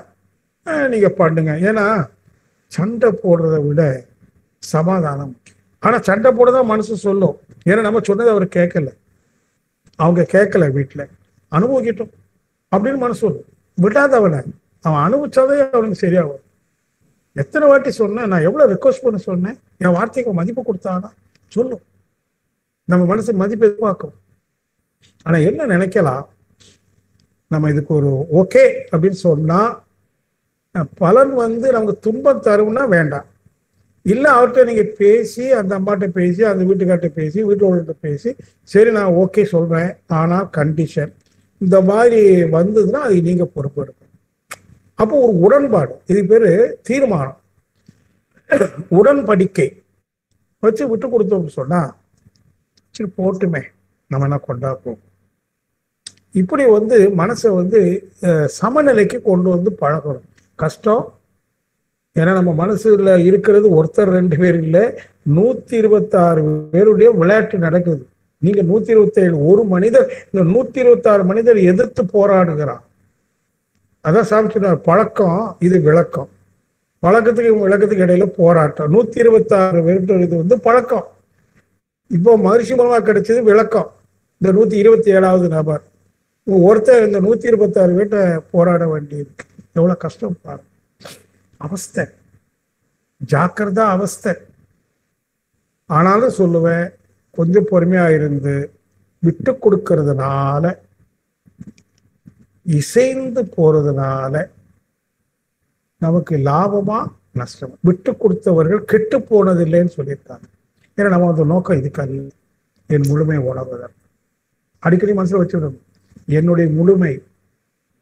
நீங்க பண்ணுங்க. ஏன்னா சண்டை போடுறதை விட சமாதானம். ஆனா சண்டை போடதான் மனசு சொல்லும். ஏன்னா நம்ம சொன்னதை அவர் கேட்கல, அவங்க கேட்கல, வீட்டுல அனுபவிக்கட்டும் அப்படின்னு மனசு சொல்லும். விடாதவனை அவன் அனுபவிச்சாதே அவனுக்கு சரியாகும். எத்தனை வாட்டி சொன்னேன், நான் எவ்வளவு ரெக்வஸ்ட் பண்ண சொன்னேன், என் வார்த்தைக்கு மதிப்பு கொடுத்தானா சொல்லும். நம்ம மனசு மதிப்பு எதிர்பார்க்கும். ஆனா என்ன நினைக்கலாம், நம்ம இதுக்கு ஒரு ஓகே அப்படின்னு சொன்னா பலன் வந்து நமக்கு துன்பம் தரும்னா வேண்டாம். இல்லை அவர்கிட்ட நீங்க பேசி, அந்த அம்மாட்ட பேசி, அந்த வீட்டுக்கார்ட்ட பேசி, வீட்டு பேசி, சரி நான் ஓகே சொல்றேன், ஆனா கண்டிஷன் இந்த மாதிரி வந்ததுன்னா அது நீங்க பொறுப்பெடுக்கணும். அப்போ ஒரு உடன்பாடு, இது பேரு தீர்மானம், உடன்படிக்கை வச்சு விட்டு கொடுத்தோம்னு சொன்னா சரி போட்டுமே, நம்ம என்ன கொண்டாப்போம். இப்படி வந்து மனசை வந்து சமநிலைக்கு கொண்டு வந்து பழகணும். கஷ்டம். ஏன்னா நம்ம மனசுல இருக்கிறது ஒருத்தர் 2 பேர் இல்லை, 126 பேருடைய விளையாட்டு நடக்குது. நீங்க 127, ஒரு மனிதர் இந்த 126 மனிதர் எதிர்த்து போராடுகிறான். அதான் சாமி சொன்னார், பழக்கம் இது விளக்கம். பழக்கத்துக்கு விளக்கத்துக்கு இடையில போராட்டம். 126 பேர் இது வந்து பழக்கம். இப்போ மகிழ்ச்சி மூலமா கிடைச்சது விளக்கம். இந்த 127வது நபர் ஒருத்தர் இந்த 126 பேர்ட்ட போராட வேண்டியிருக்கு. எவ்வளவு கஷ்டம் பாருங்க. அவஸ்தை, ஜாக்கிரதா அவஸ்தை. ஆனாலும் சொல்லுவேன், கொஞ்சம் பொறுமையா இருந்து விட்டு கொடுக்கறதுனால, இசைந்து போறதுனால நமக்கு லாபமா நஷ்டமா? விட்டு கொடுத்தவர்கள் கெட்டு போனதில்லைன்னு சொல்லியிருக்காங்க. ஏன்னா நம்ம அந்த நோக்கம் இதுக்கு என் முழுமை உணர்வதற்கு. அடிக்கடி மனசுல வச்சுவிடணும், என்னுடைய முழுமை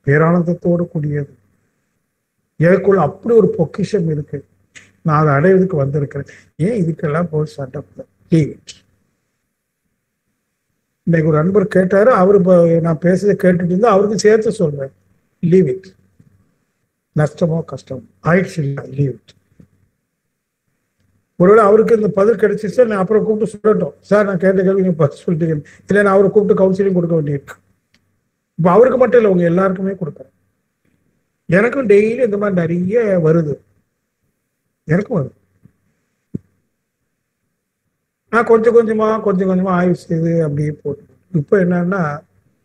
பேரானந்தத்தோடு கூடியது. எனக்குள்ள அப்படி ஒரு பொக்கிஷம் இருக்கு, நான் அதை அடைவதற்கு வந்திருக்கிறேன். ஏன் இதுக்கெல்லாம் போய் சண்டை? இன்னைக்கு ஒரு நண்பர் கேட்டாரு, அவரு நான் பேசுறதை கேட்டுட்டு இருந்தா அவருக்கு சேர்த்து சொல்றேன், லீவ் இட். நஷ்டமோ கஷ்டமோ ஆயிடுச்சு, இல்லை லீவ் இட். ஒருவேளை அவருக்கு இந்த பதில் கிடைச்சிச்சு, நான் அப்புறம் கூப்பிட்டு சொல்லட்டும், சார் நான் கேட்ட கேள்வி நீங்க பதில் சொல்லிட்டீங்க, இல்லை நான் அவரை கூப்பிட்டு கவுன்சிலிங் கொடுக்க வேண்டியிருக்கு. இப்போ அவருக்கு மட்டும் இல்லை, உங்க எல்லாருக்குமே கொடுக்குறேன். எனக்கும் டெய்லி இந்த மாதிரி நிறைய வருது, எனக்கும் வருது. நான் கொஞ்சம் கொஞ்சமா ஆய்வு செய்து அப்படியே போட்டு. இப்போ என்னன்னா,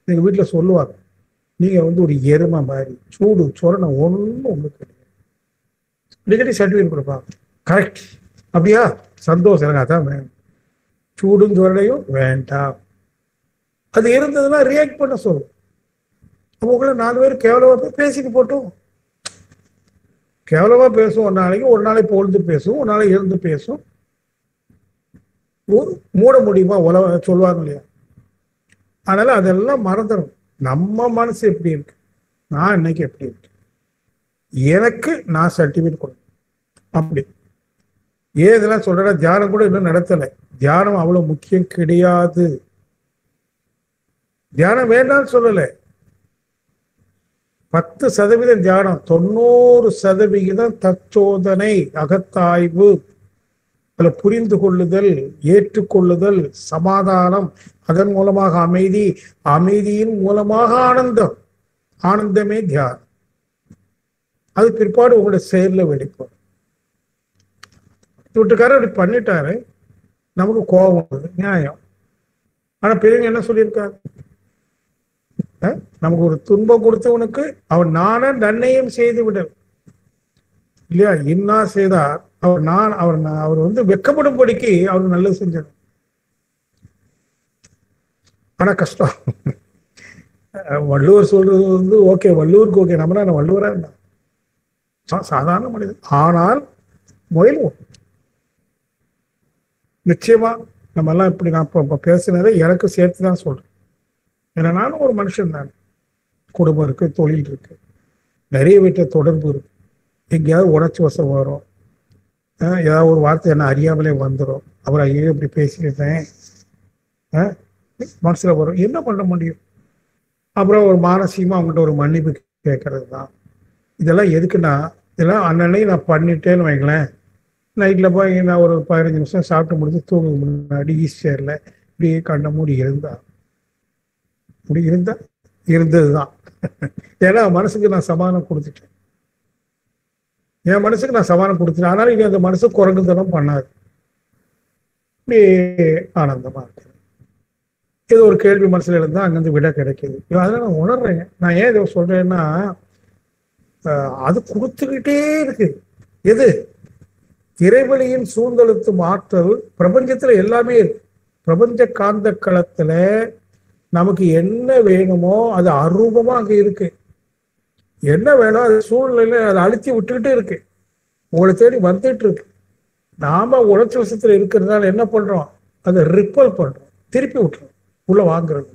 எங்க வீட்டுல சொல்லுவாங்க, நீங்க வந்து ஒரு எருமை மாதிரி, சூடு சொரணை ஒன்றும் உங்களுக்கு கிடையாது. அடிக்கடி சர்டிஃபிகேட் கொடுப்பாங்க. கரெக்ட், அப்படியா, சந்தோஷம், எனக்கு அதான் வேணும். சூடும் சொரணையும் வேண்டாம். அது இருந்ததுன்னா ரியாக்ட் பண்ண சொல்லும். உங்களை 4 பேர் கேவலமா போய் பேசிட்டு போட்டோம். கேவலமா பேசும், ஒரு நாளைக்கு பொழுது பேசும், ஒரு நாளைக்கு இருந்து பேசும். மூட முடியுமா உலக சொல்லுவாங்க இல்லையா? அதனால அதெல்லாம் மறந்துடும். நம்ம மனசு எப்படி இருக்கு, நான் இன்னைக்கு எப்படி இருக்கு, எனக்கு நான் சர்டிஃபிகேட் கொடுக்கணும். அப்படி இதெல்லாம் சொல்றேன். தியானம் கூட இன்னும் நடத்தலை. தியானம் அவ்வளவு முக்கியம் கிடையாது. தியானம் வேண்டாம்னு சொல்லலை. 10% தியானம், 90% தற்சோதனை, அகத்தாய்வு, அதுல புரிந்து கொள்ளுதல், ஏற்றுக்கொள்ளுதல், சமாதானம், அதன் மூலமாக அமைதி, அமைதியின் மூலமாக ஆனந்தம், ஆனந்தமே தியானம். அது பிற்பாடு உங்களுடைய செயல்ல வெளிப்படும். வீட்டுக்காரர் அப்படி பண்ணிட்டாரு, நமக்கு கோபம் வருது, நியாயம். ஆனா பெரியவங்க என்ன சொல்லியிருக்காரு? நமக்கு ஒரு துன்பம் கொடுத்தவனுக்கு அவன் நானே நன்மையும் செய்து விடல் இல்லையா? இன்னா செய்தார் அவர் வெக்கப்படும்படிக்கு அவருக்கு நல்லது செஞ்சார். ஆனா கஷ்டம். வள்ளுவர் சொல்றது ஓகே, வள்ளுவருக்கு ஓகே, நம்ம நான் வள்ளுவரா இருந்தா சாதாரண மனிதன். ஆனால் முயல்வோம் நிச்சயமா. நம்ம எல்லாம் இப்படி நான் இப்ப பேசினதை எனக்கு சேர்த்துதான் சொல்றேன். ஏன்னா நானும் ஒரு மனுஷன் தான். குடும்பம் இருக்கு, தொழில் இருக்கு, நிறைய வீட்டில் தொடர்பு இருக்கு. எங்கேயாவது உணர்ச்சி வசம் வரும், ஏதாவது ஒரு வார்த்தை என்ன அறியாமலே வந்துடும். அவர் ஐயோ இப்படி பேசிக்கிட்டேன் மனசுல வரும். என்ன பண்ண முடியும்? அப்புறம் ஒரு மானசீகமா அவங்ககிட்ட ஒரு மன்னிப்பு கேட்கறது தான். இதெல்லாம் எதுக்குன்னா, இதெல்லாம் அன்னன்னைக்கு நான் பண்ணிட்டேன்னு வைங்களேன். நைட்டில் போய் நான் ஒரு 15 நிமிஷம் சாப்பிட்டு முடிஞ்சு தூங்க முன்னாடி ஈஸ்டரில் இப்படி கண்ட மூடி இருந்தது தான். ஏன்னா மனசுக்கு நான் சமாதானம் கொடுத்துட்டேன். என் மனசுக்கு நான் சமாதானம் கொடுத்துட்டேன். ஆனாலும் இனி அந்த மனசு குரங்குத்தனம் பண்ணாது. இப்படி ஆனந்தமா இருக்கு. ஏதோ ஒரு கேள்வி மனசுல இருந்தா அங்கிருந்து விட கிடைக்குது. அதெல்லாம் நான் உணர்றேன். நான் ஏன் இதை சொல்றேன்னா, அது கொடுத்துக்கிட்டே இருக்கு. எது? இறைவழியின் சூழ்ந்தெழுத்தும் ஆற்றல் பிரபஞ்சத்துல எல்லாமே இருக்கு. பிரபஞ்ச காந்த களத்துல நமக்கு என்ன வேணுமோ அது அரூபமா அங்க இருக்கு. என்ன வேணும் அது சூழ்நிலையில அதை அழுத்தி விட்டுக்கிட்டே இருக்கு, உங்களை தேடி வந்துட்டு இருக்கு. நாம உணர்ச்சி வசத்துல இருக்கிறதுனால என்ன பண்றோம்? அதை ரிப்பல் பண்றோம், திருப்பி விட்டுறோம். உள்ள வாங்குறது.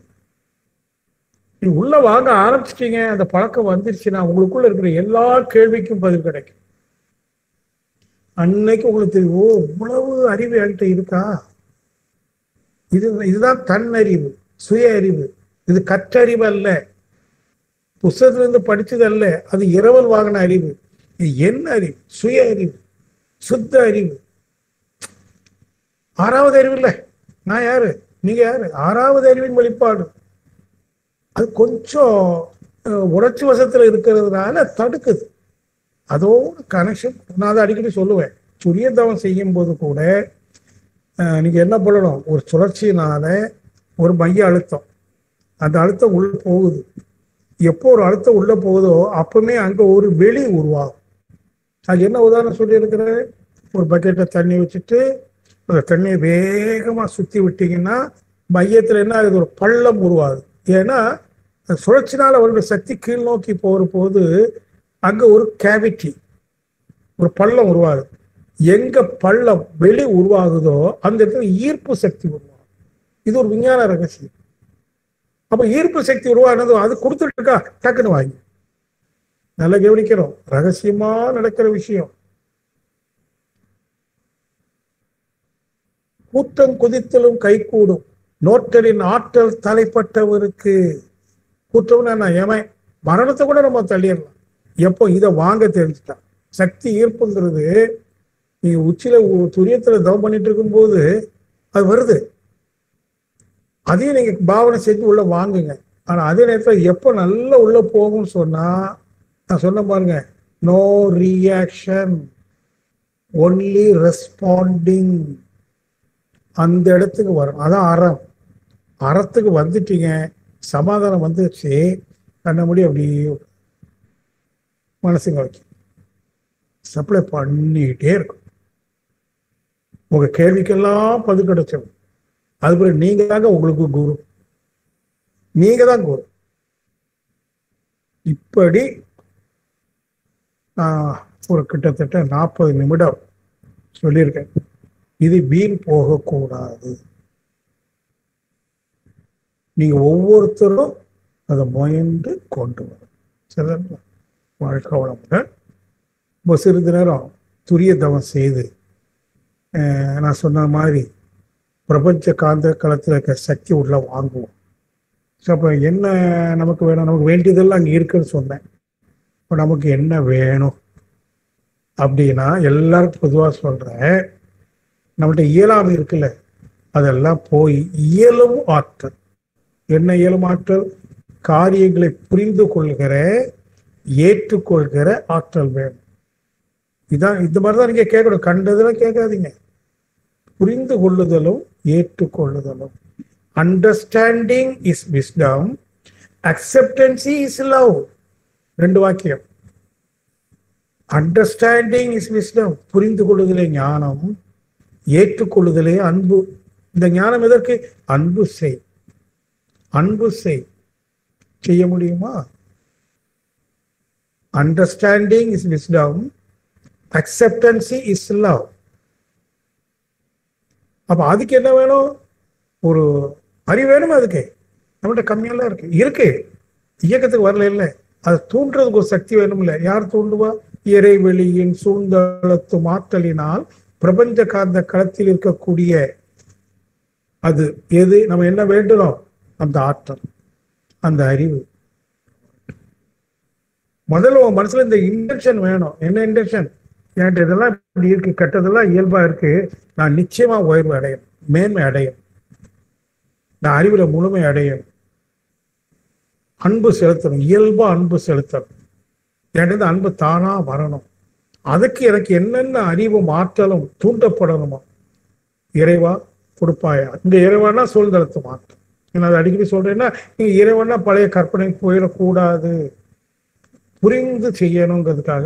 நீ உள்ள வாங்க ஆரம்பிச்சிட்டீங்க, அந்த பழக்கம் வந்துருச்சுன்னா உங்களுக்குள்ள இருக்கிற எல்லா கேள்விக்கும் பதில் கிடைக்கும். அன்னைக்கு உங்களுக்கு தெரியும், ஓ இவ்வளவு அறிவு என்கிட்ட இருக்கா. இதுதான் தன் அறிவு, சுய அறிவு. இது கற்றறிவு அல்ல, புத்தகத்துல இருந்து படிச்சது அல்ல, அது இரவல் வாங்கின அறிவு. இது என்ன அறிவு? சுய அறிவு, சுத்த அறிவு. 6வது அறிவு இல்லை. நான் யாரு, நீங்க யாரு? 6வது அறிவின் வெளிப்பாடு. அது கொஞ்சம் உணர்ச்சி வசத்துல இருக்கிறதுனால தடுக்குது. அதோட கனெக்ஷன். நான் அதை அடிக்கடி சொல்லுவேன். சுரிய தவம் செய்யும் போது கூட நீங்க என்ன பண்ணணும்? ஒரு சுழற்சியினால ஒரு மைய அழுத்தம், அந்த அழுத்தம் உள்ள போகுது. எப்போ ஒரு அழுத்தம் உள்ள போகுதோ அப்பவுமே அங்க ஒரு வெளி உருவாகும். அது என்ன உதாரணம் சொல்லி இருக்கிறேன்? ஒரு பக்கெட்ல தண்ணி வச்சுட்டு அந்த தண்ணியை வேகமா சுத்தி விட்டீங்கன்னா மையத்துல என்ன ஆகுது? ஒரு பள்ளம் உருவாகுது. ஏன்னா சுழற்சினால அவருடைய சக்தி கீழ் நோக்கி போகிற போது அங்க ஒரு கேவிட்டி, ஒரு பள்ளம் உருவாகுது. எங்க பள்ளம் வெளி உருவாகுதோ அந்த இடத்துல ஈர்ப்பு சக்தி உருவாகும். இது ஒரு விஞ்ஞான ரகசியம். அப்ப ஈர்ப்பு சக்தி உருவானதோ அது கொடுத்துட்டு இருக்கா, டக்குன்னு வாங்கி. நல்லா கவனிக்கிறோம், ரகசியமா நடக்கிற விஷயம். கூட்டம் குதித்தலும் கைகூடும், நோட்டலின் ஆற்றல் தலைப்பட்டவருக்கு. கூட்டம்னா நான் ஏன் மரணத்தை கூட நம்ம தள்ளிடலாம். எப்போ இதை வாங்க தெரிஞ்சுட்டா. சக்தி ஈர்ப்புங்கிறது நீங்க உச்சியில துரியத்துல தவம் பண்ணிட்டு இருக்கும் போது அது வருது. அதையும் நீங்க பாவனை செஞ்சு உள்ள வாங்குங்க. ஆனா அதே நேரத்தில் எப்போ நல்லா உள்ள போகும்னு சொன்னா, நான் சொன்ன பாருங்க, நோ ரியாக்ஷன், ஒன்லி ரெஸ்பாண்டிங். அந்த இடத்துக்கு வரும். அதான் அறம். அறத்துக்கு வந்துட்டீங்க, சமாதானம் வந்துச்சு, கண்ண முடி அப்படி மனசுங்க வைக்க சப்ளை பண்ணிட்டே இருக்கும். உங்க கேள்விக்கெல்லாம் பதில் கிடைச்சது. அதுபோல நீங்க தாங்க உங்களுக்கு குரு, நீங்க தான் குரு. இப்படி ஒரு கிட்டத்தட்ட 40 நிமிடம் சொல்லியிருக்கேன். இது வீண் போகக்கூடாது. நீங்க ஒவ்வொருத்தரும் அதை முயன்று கொண்டு வரும். சரிங்களா? வாழ்க்கை வளமுடன். இப்போ சிறிது நேரம் துரிய தவம் செய்து நான் சொன்ன மாதிரி பிரபஞ்ச காந்த களத்தில் இருக்க சக்தி உள்ள வாங்குவோம். ஸோ அப்போ என்ன நமக்கு வேணும்? நமக்கு வேண்டியதெல்லாம் அங்கே இருக்குன்னு சொன்னேன். இப்போ நமக்கு என்ன வேணும் அப்படின்னா, எல்லாருக்கும் பொதுவாக சொல்கிறேன், நம்மகிட்ட இயலாமை இருக்குல்ல, அதெல்லாம் போய் இயலும் ஆற்றல். என்ன இயலும் ஆற்றல்? காரியங்களை புரிந்து கொள்கிற, ஏற்றுக்கொள்கிற ஆற்றல் வேணும். இதான் இந்த மாதிரி தான் நீங்க கேட்கணும். கண்டதெல்லாம் கேட்காதீங்க. புரிந்து கொள்ளுதலும் ஏற்றுக்கொள்ளுதலும். Understanding is wisdom, acceptancy is love. 2 வாக்கியம். அண்டர்ஸ்டாண்டிங் இஸ் விஸ்டம், புரிந்து கொள்ளுதலே ஞானம், ஏற்றுக்கொள்ளுதலே அன்பு. இந்த ஞானம் எதற்கு? அன்பு செய். அன்பு செய். செய்ய முடியுமா? Understanding is wisdom, acceptancy is love. அப்ப அதுக்கு என்ன வேணும்? ஒரு அறிவு வேணுமா? அதுக்கு நம்மகிட்ட கம்மியெல்லாம் இருக்கு. இயக்கத்துக்கு வரல இல்லை, அதை தூண்டுறதுக்கு ஒரு சக்தி வேணும் இல்லை? யார் தூண்டுவா? இறைவெளியின் சூழ்ந்தளத்து மாற்றலினால் பிரபஞ்ச காந்த களத்தில் இருக்கக்கூடிய அது எது? நம்ம என்ன வேண்டணும்? அந்த ஆற்றல், அந்த அறிவு. முதல்ல உன் மனசுல இந்த இன்டென்ஷன் வேணும். என்ன இன்டென்ஷன்? என்கிட்ட இதெல்லாம் இப்படி இருக்கு, கெட்டதெல்லாம் இயல்பா இருக்கு, நான் நிச்சயமா உயர்வு அடையும், மேன்மை அடையும், நான் அறிவுல முழுமை அடையும். அன்பு செலுத்தணும், இயல்பா அன்பு செலுத்தணும். என்கிட்ட அன்பு தானா வரணும். அதுக்கு எனக்கு என்னென்ன அறிவும் ஆற்றலும் தூண்டப்படணுமோ இறைவா கொடுப்பாயா. இந்த இறைவனா சூழ்ந்தளத்து மாற்றம். நான் அதை அடிக்கடி சொல்றேன்னா, நீங்க இறைவனா பழைய கற்பனைக்கு போயிடக்கூடாது, புரிந்து செய்யணுங்கிறதுக்காக